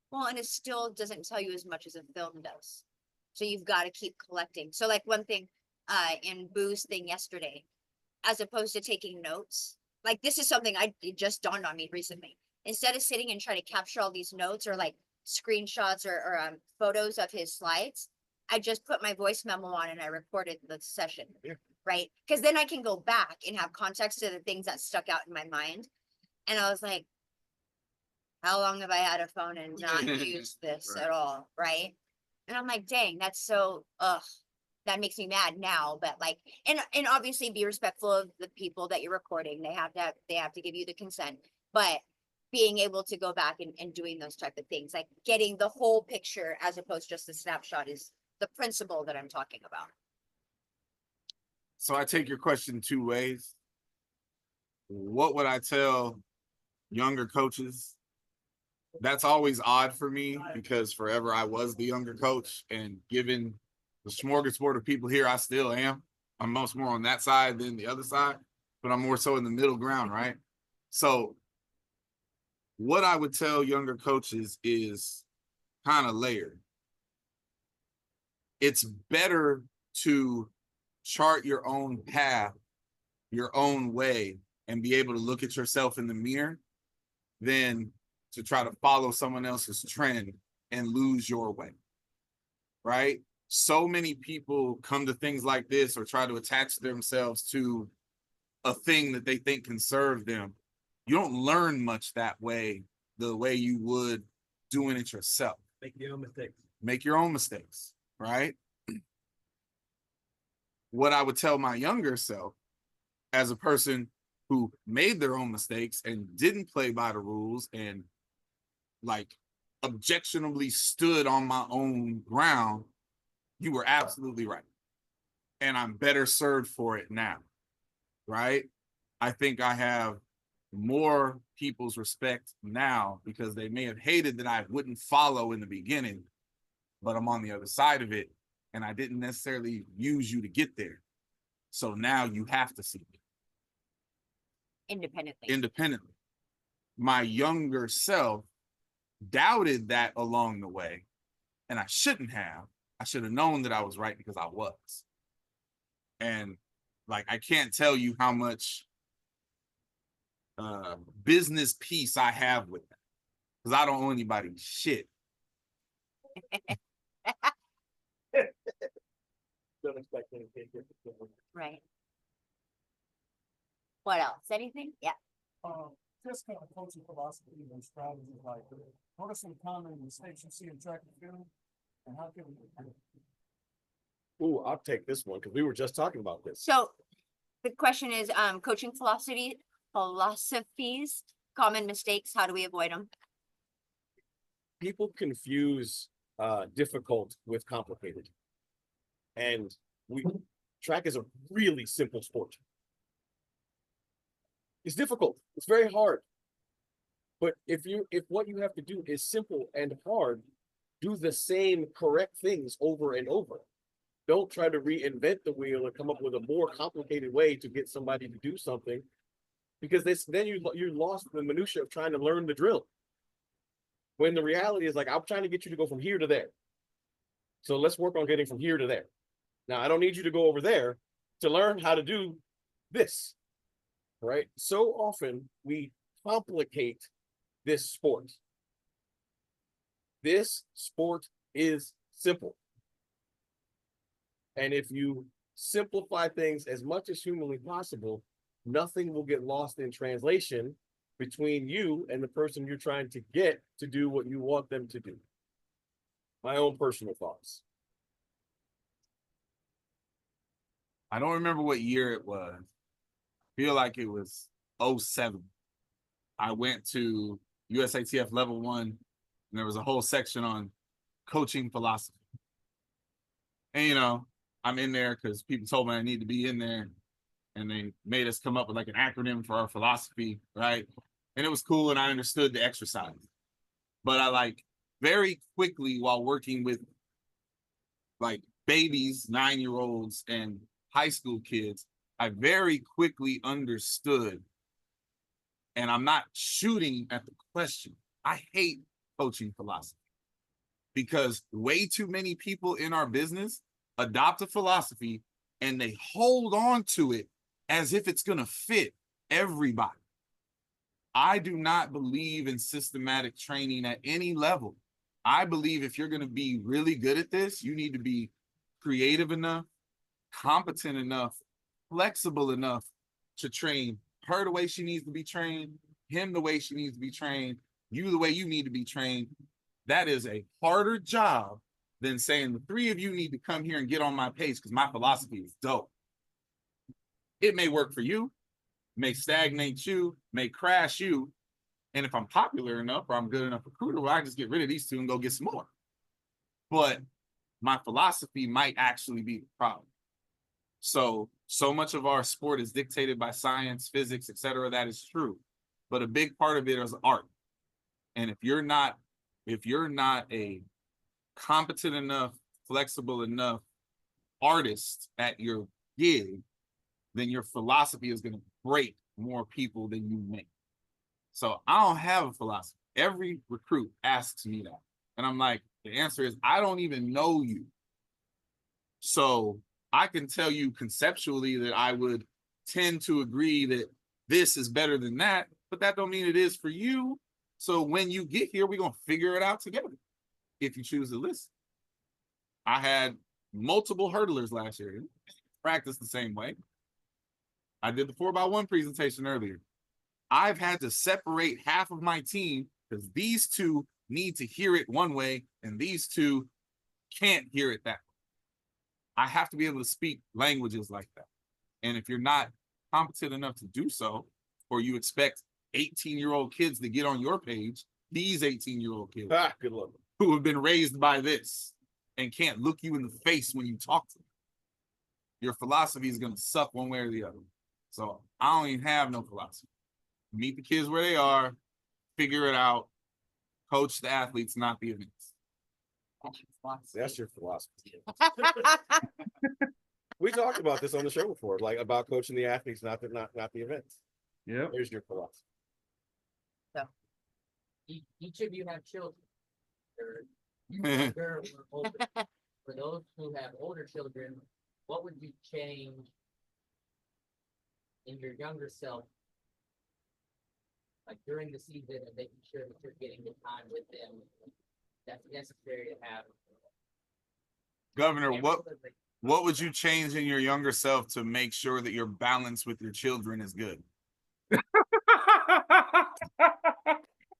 Well, and it still doesn't tell you as much as a film does. So you've got to keep collecting. So like one thing in Boo's thing yesterday, as opposed to taking notes, like this is something it just dawned on me recently. Instead of sitting and trying to capture all these notes or like screenshots or photos of his slides, I just put my voice memo on and I recorded the session. Yeah. Right? Because then I can go back and have context to the things that stuck out in my mind. And I was like, how long have I had a phone and not used this at all? Right. And I'm like, dang, that's so, that makes me mad now. But like, and obviously be respectful of the people that you're recording. They have to give you the consent, but being able to go back and doing those type of things, like getting the whole picture as opposed to just the snapshot is the principle that I'm talking about. So I take your question 2 ways. What would I tell younger coaches, that's always odd for me because forever I was the younger coach, and given the smorgasbord of people here, I still am. I'm most more on that side than the other side, but I'm more so in the middle ground, right? So what I would tell younger coaches is kind of layered. It's better to chart your own path, your own way, and be able to look at yourself in the mirror than to try to follow someone else's trend and lose your way, right? So many people come to things like this or try to attach themselves to a thing that they think can serve them. You don't learn much that way, the way you would doing it yourself. Make your own mistakes. Make your own mistakes, right? What I would tell my younger self, as a person who made their own mistakes and didn't play by the rules and like objectionably stood on my own ground, you were absolutely right. And I'm better served for it now, right? I think I have more people's respect now because they may have hated that I wouldn't follow in the beginning, but I'm on the other side of it and I didn't necessarily use you to get there. So now you have to see me independently. My younger self doubted that along the way, and I shouldn't have. I should have known that I was right because I was. And like, I can't tell you how much business peace I have with that, because I don't owe anybody shit. Don't expect anything different. Right. What else? Anything? Yeah. Just kind of coaching philosophy and strategies like, what are some common mistakes you see in track and field, and how can we? Ooh, I'll take this one because we were just talking about this. So the question is, coaching philosophies, common mistakes, how do we avoid them? People confuse difficult with complicated. And track is a really simple sport. It's difficult. It's very hard. But if what you have to do is simple and hard, do the same correct things over and over. Don't try to reinvent the wheel or come up with a more complicated way to get somebody to do something, because then you lost the minutia of trying to learn the drill. When the reality is, like, I'm trying to get you to go from here to there. So let's work on getting from here to there. Now, I don't need you to go over there to learn how to do this, right? So often we complicate this sport. This sport is simple. And if you simplify things as much as humanly possible, nothing will get lost in translation between you and the person you're trying to get to do what you want them to do. My own personal thoughts. I don't remember what year it was. I feel like it was 07. I went to USATF level 1, and there was a whole section on coaching philosophy. And, you know, I'm in there because people told me I need to be in there, and they made us come up with like an acronym for our philosophy, right? And it was cool, and I understood the exercise. But I like very quickly, while working with like babies, 9-year-olds, and high school kids, I very quickly understood, and I'm not shooting at the question, I hate coaching philosophy because way too many people in our business adopt a philosophy and they hold on to it as if it's going to fit everybody. I do not believe in systematic training at any level. I believe if you're going to be really good at this, you need to be creative enough, competent enough, flexible enough to train her the way she needs to be trained, him the way she needs to be trained, you the way you need to be trained. That is a harder job than saying the three of you need to come here and get on my page because my philosophy is dope. It may work for you, may stagnate you, may crash you. And if I'm popular enough or I'm good enough recruiter, well, I can just get rid of these two and go get some more. But my philosophy might actually be the problem. So much of our sport is dictated by science, physics, etc. That is true. but a big part of it is art. And if you're not a competent enough, flexible enough artist at your gig, then your philosophy is going to break more people than you make. So I don't have a philosophy. Every recruit asks me that. And I'm like, the answer is, I don't even know you. So I can tell you conceptually that I would tend to agree that this is better than that, but that don't mean it is for you. So when you get here, we're going to figure it out together if you choose to listen. I had multiple hurdlers last year. Practice the same way. I did the 4x1 presentation earlier. I've had to separate half of my team because these two need to hear it one way and these two can't hear it that way. I have to be able to speak languages like that. And if you're not competent enough to do so, or you expect 18-year-old kids to get on your page, these 18-year-old kids Good luck. who have been raised by this and can't look you in the face when you talk to them, your philosophy is going to suck one way or the other. So I don't even have no philosophy. Meet the kids where they are, figure it out, coach the athletes, not the events. That's your philosophy. We talked about this on the show before, like about coaching the athletes, not the events. Yeah. There's your philosophy. Each of you have children. They're younger or older. For those who have older children, what would you change in your younger self, like during the season, and making sure that you're getting the time with them that's necessary to have? Governor, what would you change in your younger self to make sure that your balance with your children is good?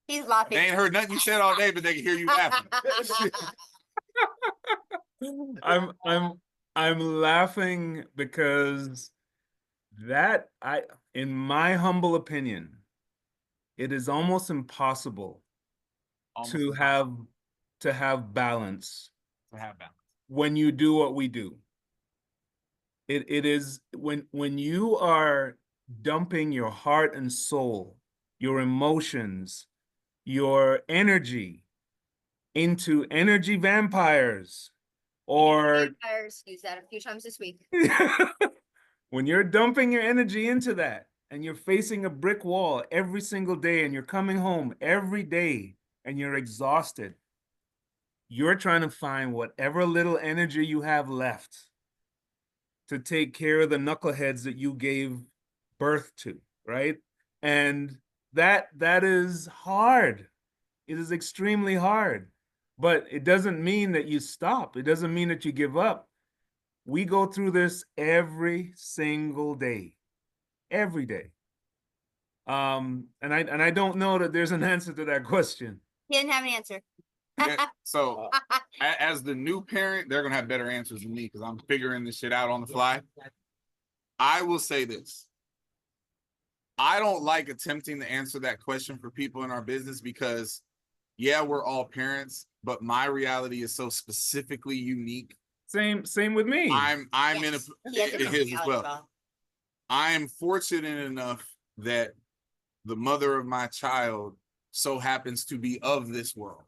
He's laughing. They ain't heard nothing you said all day, but they can hear you laughing. I'm laughing because in my humble opinion, it is almost impossible to have balance when you do what we do. It is when you are dumping your heart and soul, your emotions, your energy into energy vampires, or Vampires, use that a few times this week. when you're dumping your energy into that and you're facing a brick wall every single day and you're coming home every day and you're exhausted, you're trying to find whatever little energy you have left to take care of the knuckleheads that you gave birth to, right? And that is hard. It is extremely hard, but it doesn't mean that you stop. It doesn't mean that you give up. We go through this every single day, every day. And I don't know that there's an answer to that question. He didn't have an answer. So as the new parent, they're gonna have better answers than me because I'm figuring this shit out on the fly. I will say this. I don't like attempting to answer that question for people in our business because, yeah, we're all parents, but my reality is so specifically unique. Same with me. I'm Yes. in He has a his different as reality well. I am fortunate enough that the mother of my child so happens to be of this world.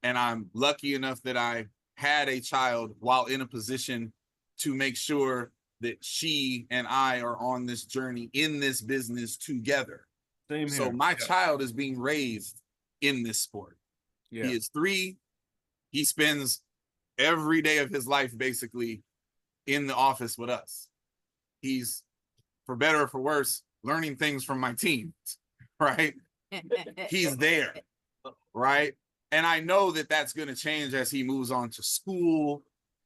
And I'm lucky enough that I had a child while in a position to make sure that she and I are on this journey in this business together. Same So here. my child is being raised in this sport. Yeah. He is 3. He spends every day of his life basically in the office with us. He's, for better or for worse, learning things from my team, right? He's there, right? And I know that that's going to change as he moves on to school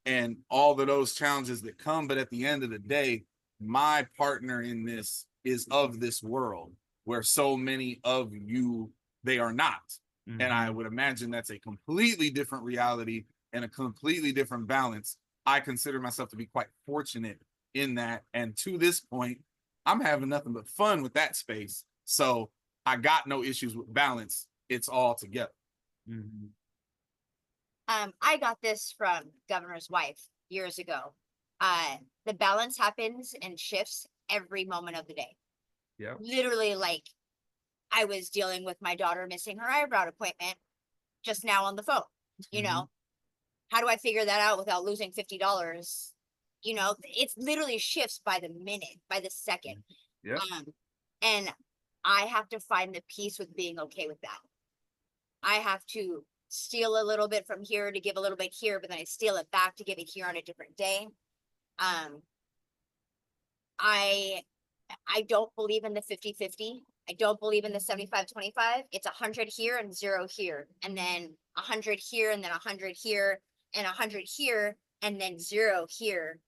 and all of those challenges that come. But at the end of the day, my partner in this is of this world where so many of you, they are not. Mm-hmm. And I would imagine that's a completely different reality and a completely different balance. I consider myself to be quite fortunate in that. And to this point, I'm having nothing but fun with that space. So I got no issues with balance. It's all together. Mm-hmm. I got this from Governor's wife years ago. The balance happens and shifts every moment of the day. Yeah. Literally, like I was dealing with my daughter missing her eyebrow appointment just now on the phone, you know? How do I figure that out without losing $50? You know, it's literally shifts by the minute, by the second. Yeah. And I have to find the peace with being okay with that. I have to steal a little bit from here to give a little bit here, but then I steal it back to give it here on a different day. I don't believe in the 50-50. I don't believe in the 75-25. It's 100 here and 0 here, and then 100 here, and then 100 here, and 100 here, and then 0 here,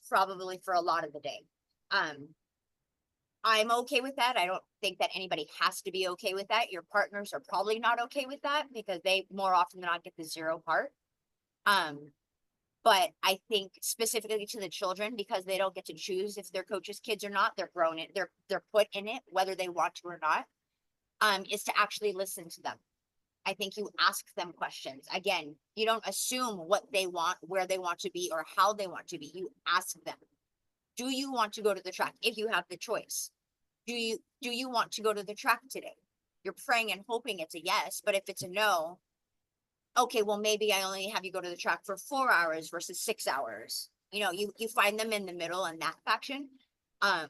probably for a lot of the day. I'm okay with that. I don't think that anybody has to be okay with that. Your partners are probably not okay with that because they more often than not get the 0 part. But I think specifically to the children, because they don't get to choose if they're coaches' kids or not, they're grown in, they're put in it, whether they want to or not, is to actually listen to them. I think you ask them questions. Again, you don't assume what they want, where they want to be, or how they want to be. You ask them. Do you want to go to the track if you have the choice? Do you want to go to the track today? You're praying and hoping it's a yes, but if it's a no, okay, well, maybe I only have you go to the track for 4 hours versus 6 hours. You know, you find them in the middle in that faction. And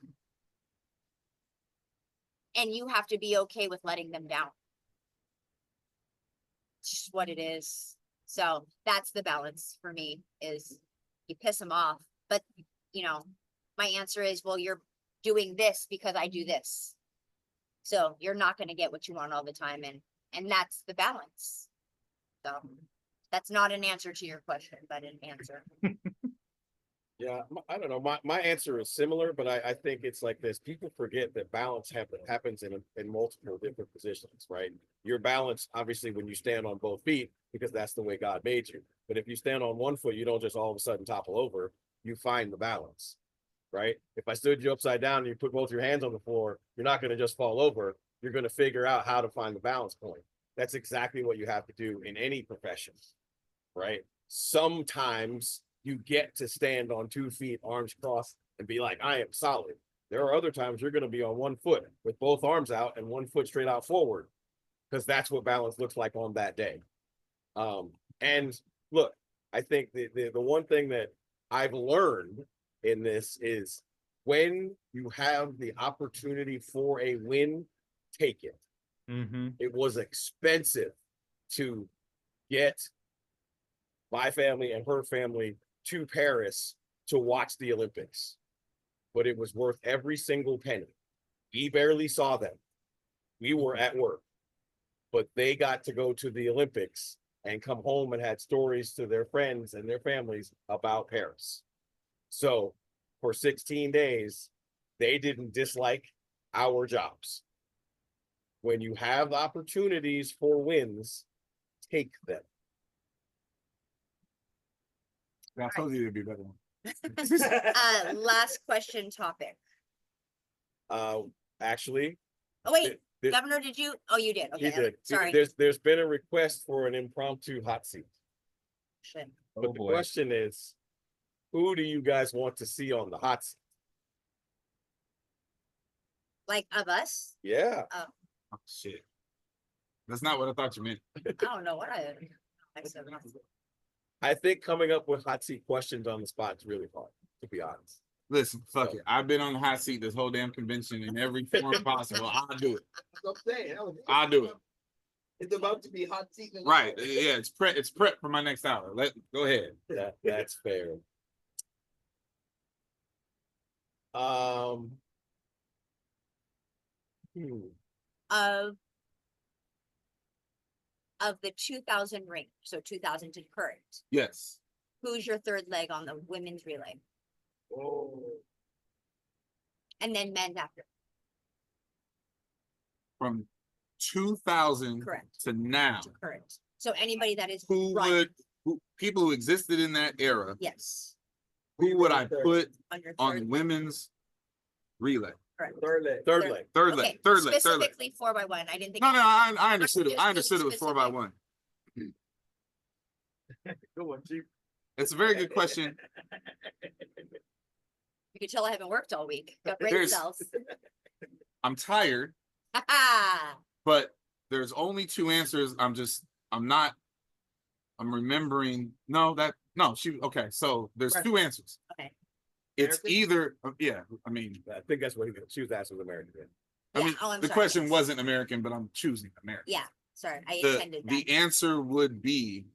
you have to be okay with letting them down. It's just what it is. So that's the balance for me, is you piss them off, but you know, my answer is, well, you're doing this because I do this. So you're not going to get what you want all the time. And that's the balance. So that's not an answer to your question, but an answer. Yeah, I don't know. My answer is similar, but I think it's like this. People forget that balance happens in multiple different positions, right? Your balance, obviously, when you stand on both feet, because that's the way God made you. But if you stand on one foot, you don't just all of a sudden topple over. You find the balance, right? If I stood you upside down and you put both your hands on the floor, you're not going to just fall over. You're going to figure out how to find the balance point. That's exactly what you have to do in any profession, right? Sometimes you get to stand on 2 feet, arms crossed, and be like, I am solid. There are other times you're going to be on 1 foot with both arms out and 1 foot straight out forward, because that's what balance looks like on that day. And look, I think the one thing that I've learned in this is when you have the opportunity for a win, take it. It was expensive to get my family and her family to Paris to watch the Olympics, but it was worth every single penny. We barely saw them. We were at work, but they got to go to the Olympics and come home and had stories to their friends and their families about Paris. So for 16 days, they didn't dislike our jobs. When you have opportunities for wins, take them. I told you it'd be better. Last question topic. Actually, Oh, wait, there- Governor, did you? Oh, you did. he Okay, did. sorry. There's been a request for an impromptu hot seat. Shit. But the question is, who do you guys want to see on the hot seat? Like of us? Yeah. Oh, Oh, shit. That's not what I thought you meant. I don't know what I said. I think coming up with hot seat questions on the spot is really hard, to be honest. Listen, fuck it. I've been on the hot seat this whole damn convention in every form possible. I'll do it. I'm saying, I'll do it. It's about to be hot seat. Right. Yeah, it's prep for my next hour. Go ahead. That's fair. Of the 2000 range, so 2000 to current, Yes. who's your third leg on the women's relay? Oh, And then men's after, From 2000 correct, to now, to current. So anybody that is who running, would people who existed in that era, yes, who would I put on your on third, women's relay? correct. third leg. Third Third. leg. Third Okay, leg. Third leg. specifically 4x1, I didn't think. No, I understood it. Just I be understood it was 4x1. Good one, Chief. It's a very good question. You can tell I haven't worked all week, got brain There's- cells. I'm tired But there's only two answers. I'm remembering. No, okay. So there's Right. two answers. Okay. It's American? either, yeah, I mean, I think that's what she was asking was American. Yeah, the sorry, question yes. wasn't American, but I'm choosing American. Yeah, sorry, I The, intended that. the answer would be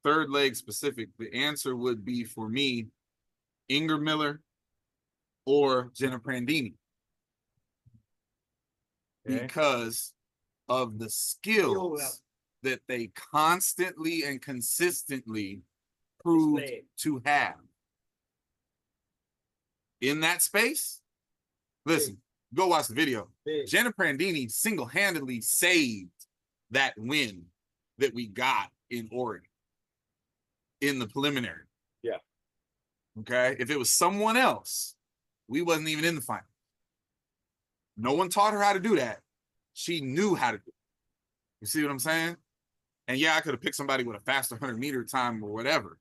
third leg specific. The answer would be for me, Inger Miller or Jenna Prandini. Okay. Because of the skills that they constantly and consistently proved Displayed. to have in that space. Listen, go watch the video. Big. Jenna Prandini single-handedly saved that win that we got in Oregon in the preliminary. Yeah. Okay. If it was someone else, we wasn't even in the final. No one taught her how to do that. She knew how to do it. You see what I'm saying? And yeah, I could have picked somebody with a faster 100-meter time or whatever.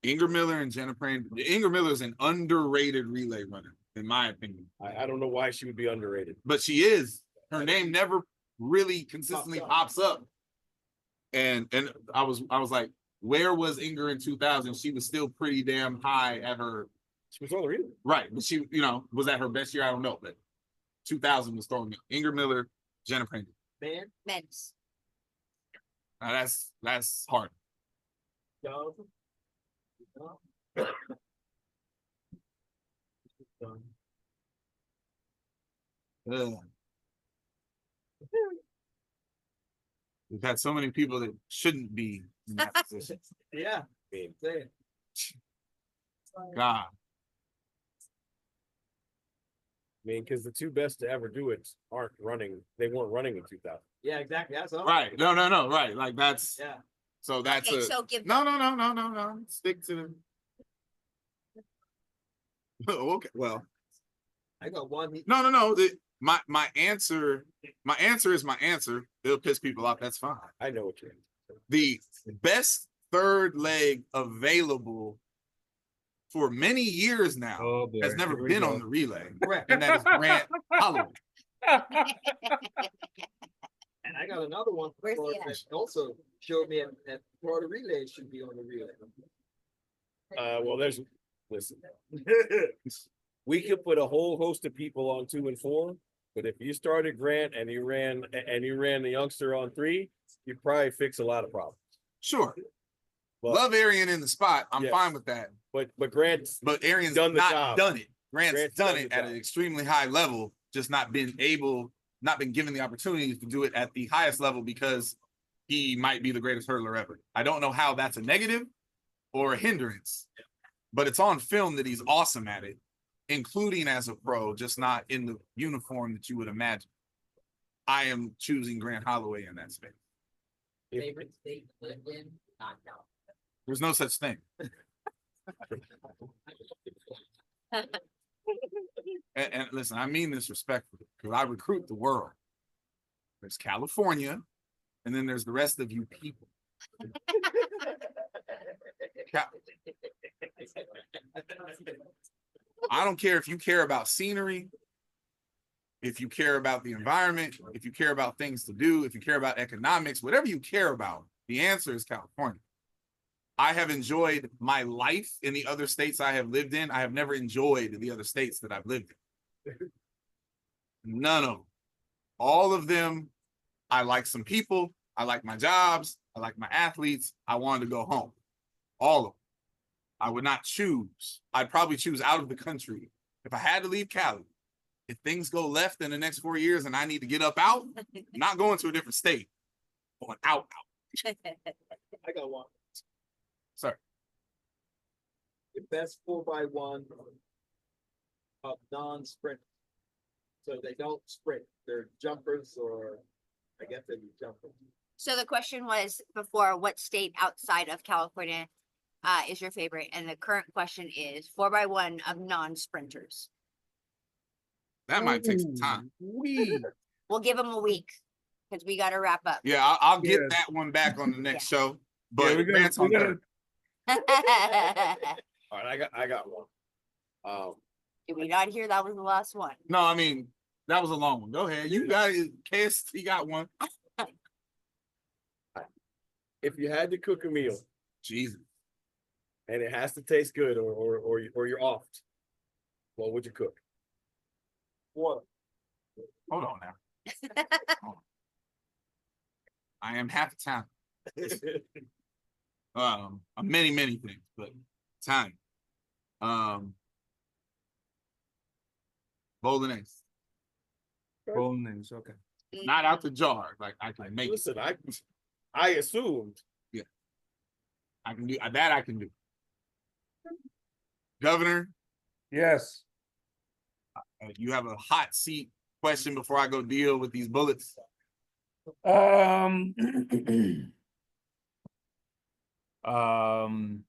Inger Miller and Jenna Prandini. Inger Miller is an underrated relay runner, in my opinion. I don't know why she would be underrated. But she is. Her name never really consistently pops up. And I was like, where was Inger in 2000? She was still pretty damn high at her. She was on the relay. Right. But she, was that her best year? I don't know. But 2000 was throwing me. Inger Miller, Jenna Prandini. Man, Men's. Now that's hard. dog. Ugh. We've had so many people that shouldn't be in that position. Yeah. mean, Say it. God. I mean, because the two best to ever do it aren't running. They weren't running in 2000. Yeah, exactly. That's all. Right. No. Right. Like that's Yeah. so that's Okay, a so give no. Stick to the okay. Well, I got one. no. My answer is my answer. It'll piss people off. That's fine. I know what you're The best third leg available for many years now Oh, boy. has never Here we been go. on the relay, Correct. and that is Grant Holloway. And I got another one. Where's he that also showed me that part of relay should be on the relay. Well, listen. We could put a whole host of people on 2 and 4, but if you started Grant and you ran the youngster on 3, you'd probably fix a lot of problems. Sure. But, Love Arian in the spot. I'm Yes. fine with that. but Grant's But Arian's Done the not job. done it. Grant's Grant's done done it the at job. an extremely high level, just not been given the opportunities to do it at the highest level because he might be the greatest hurdler ever. I don't know how that's a negative or a hindrance, but it's on film that he's awesome at it, including as a pro, just not in the uniform that you would imagine. I am choosing Grant Holloway in that space. Favorite state to live in, not California. There's no such thing. And listen, I mean this respectfully, because I recruit the world. There's California, and then there's the rest of you people. I don't care if you care about scenery, if you care about the environment, if you care about things to do, if you care about economics, whatever you care about, the answer is California. I have enjoyed my life in the other states I have lived in. I have never enjoyed the other states that I've lived in. None of them. All of them, I like some people. I like my jobs. I like my athletes. I wanted to go home. All of them. I would not choose. I'd probably choose out of the country. If I had to leave Cali, if things go left in the next 4 years and I need to get up out, I'm not going to a different state. Going out. I got one. Sorry. The best 4x1 of non-sprinters. So they don't sprint. They're jumpers, or I guess they'd be jumpers. So the question was before, what state outside of California is your favorite? And the current question is 4x1 of non-sprinters. That might take some time. We'll give them a week because we got to wrap up. Yeah, I'll get Yes. that one back on the next show. Yeah, But we gotta- Grant's we on gotta- third. all right. I got one. Did we not hear that was the last one? No, I mean, That was a long one. Go ahead. You got it. KST got one. If you had to cook a meal Jesus. and it has to taste good or you're off, what would you cook? What? Hold on now. Hold on. I am half Italian. Many, many things, but Italian. Bolognese. Bolognese, okay. Not out the jar. Like I can make it. Listen, I assumed. I can do that. I can do. Governor, Yes. you have a hot seat question before I go deal with these bullets. Um,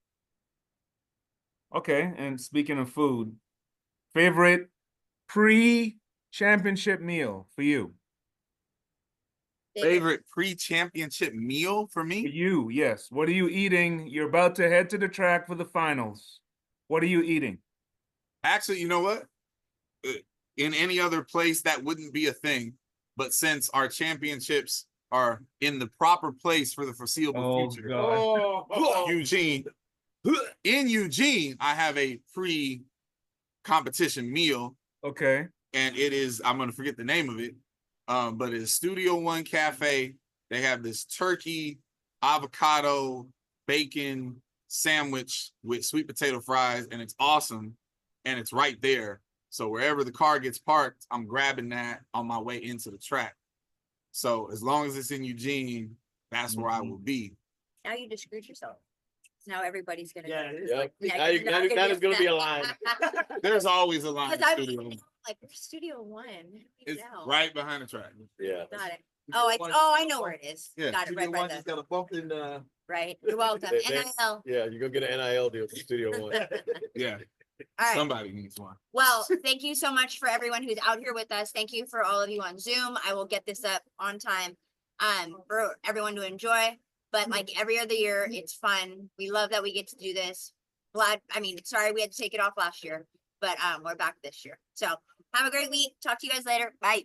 okay, and speaking of food, favorite pre-championship meal for you? Favorite pre-championship meal for For me? you, yes. What are you eating? You're about to head to the track for the finals. What are you eating? Actually, you know what? In any other place, that wouldn't be a thing. But since our championships are in the proper place for the foreseeable Oh, future, God. Eugene, in Eugene, I have a pre-competition meal, Okay. and it is, I'm going to forget the name of it, but it's Studio One Cafe. They have this turkey, avocado, bacon sandwich with sweet potato fries, and it's awesome. And it's right there. So wherever the car gets parked, I'm grabbing that on my way into the track. So as long as it's in Eugene, that's where I will be. Now you just screwed yourself. Now everybody's gonna. Yeah, go. it is. Yep. Now Now you're not there's gonna be a line. There's always a line. Because in I'm Studio One. like Studio One. It's Down. right behind the track. Yeah. Got it. Oh, I know where it is. Yeah. Got it right Studio by One just the, got a bump in the. right. You're welcome. They- NIL. Yeah, you're gonna get an NIL deal from Studio One. Yeah. All right. Somebody needs one. Well, thank you so much for everyone who's out here with us. Thank you for all of you on Zoom. I will get this up on time for everyone to enjoy. But like every other year, it's fun. We love that we get to do this. Sorry we had to take it off last year, but we're back this year. So have a great week. Talk to you guys later. Bye.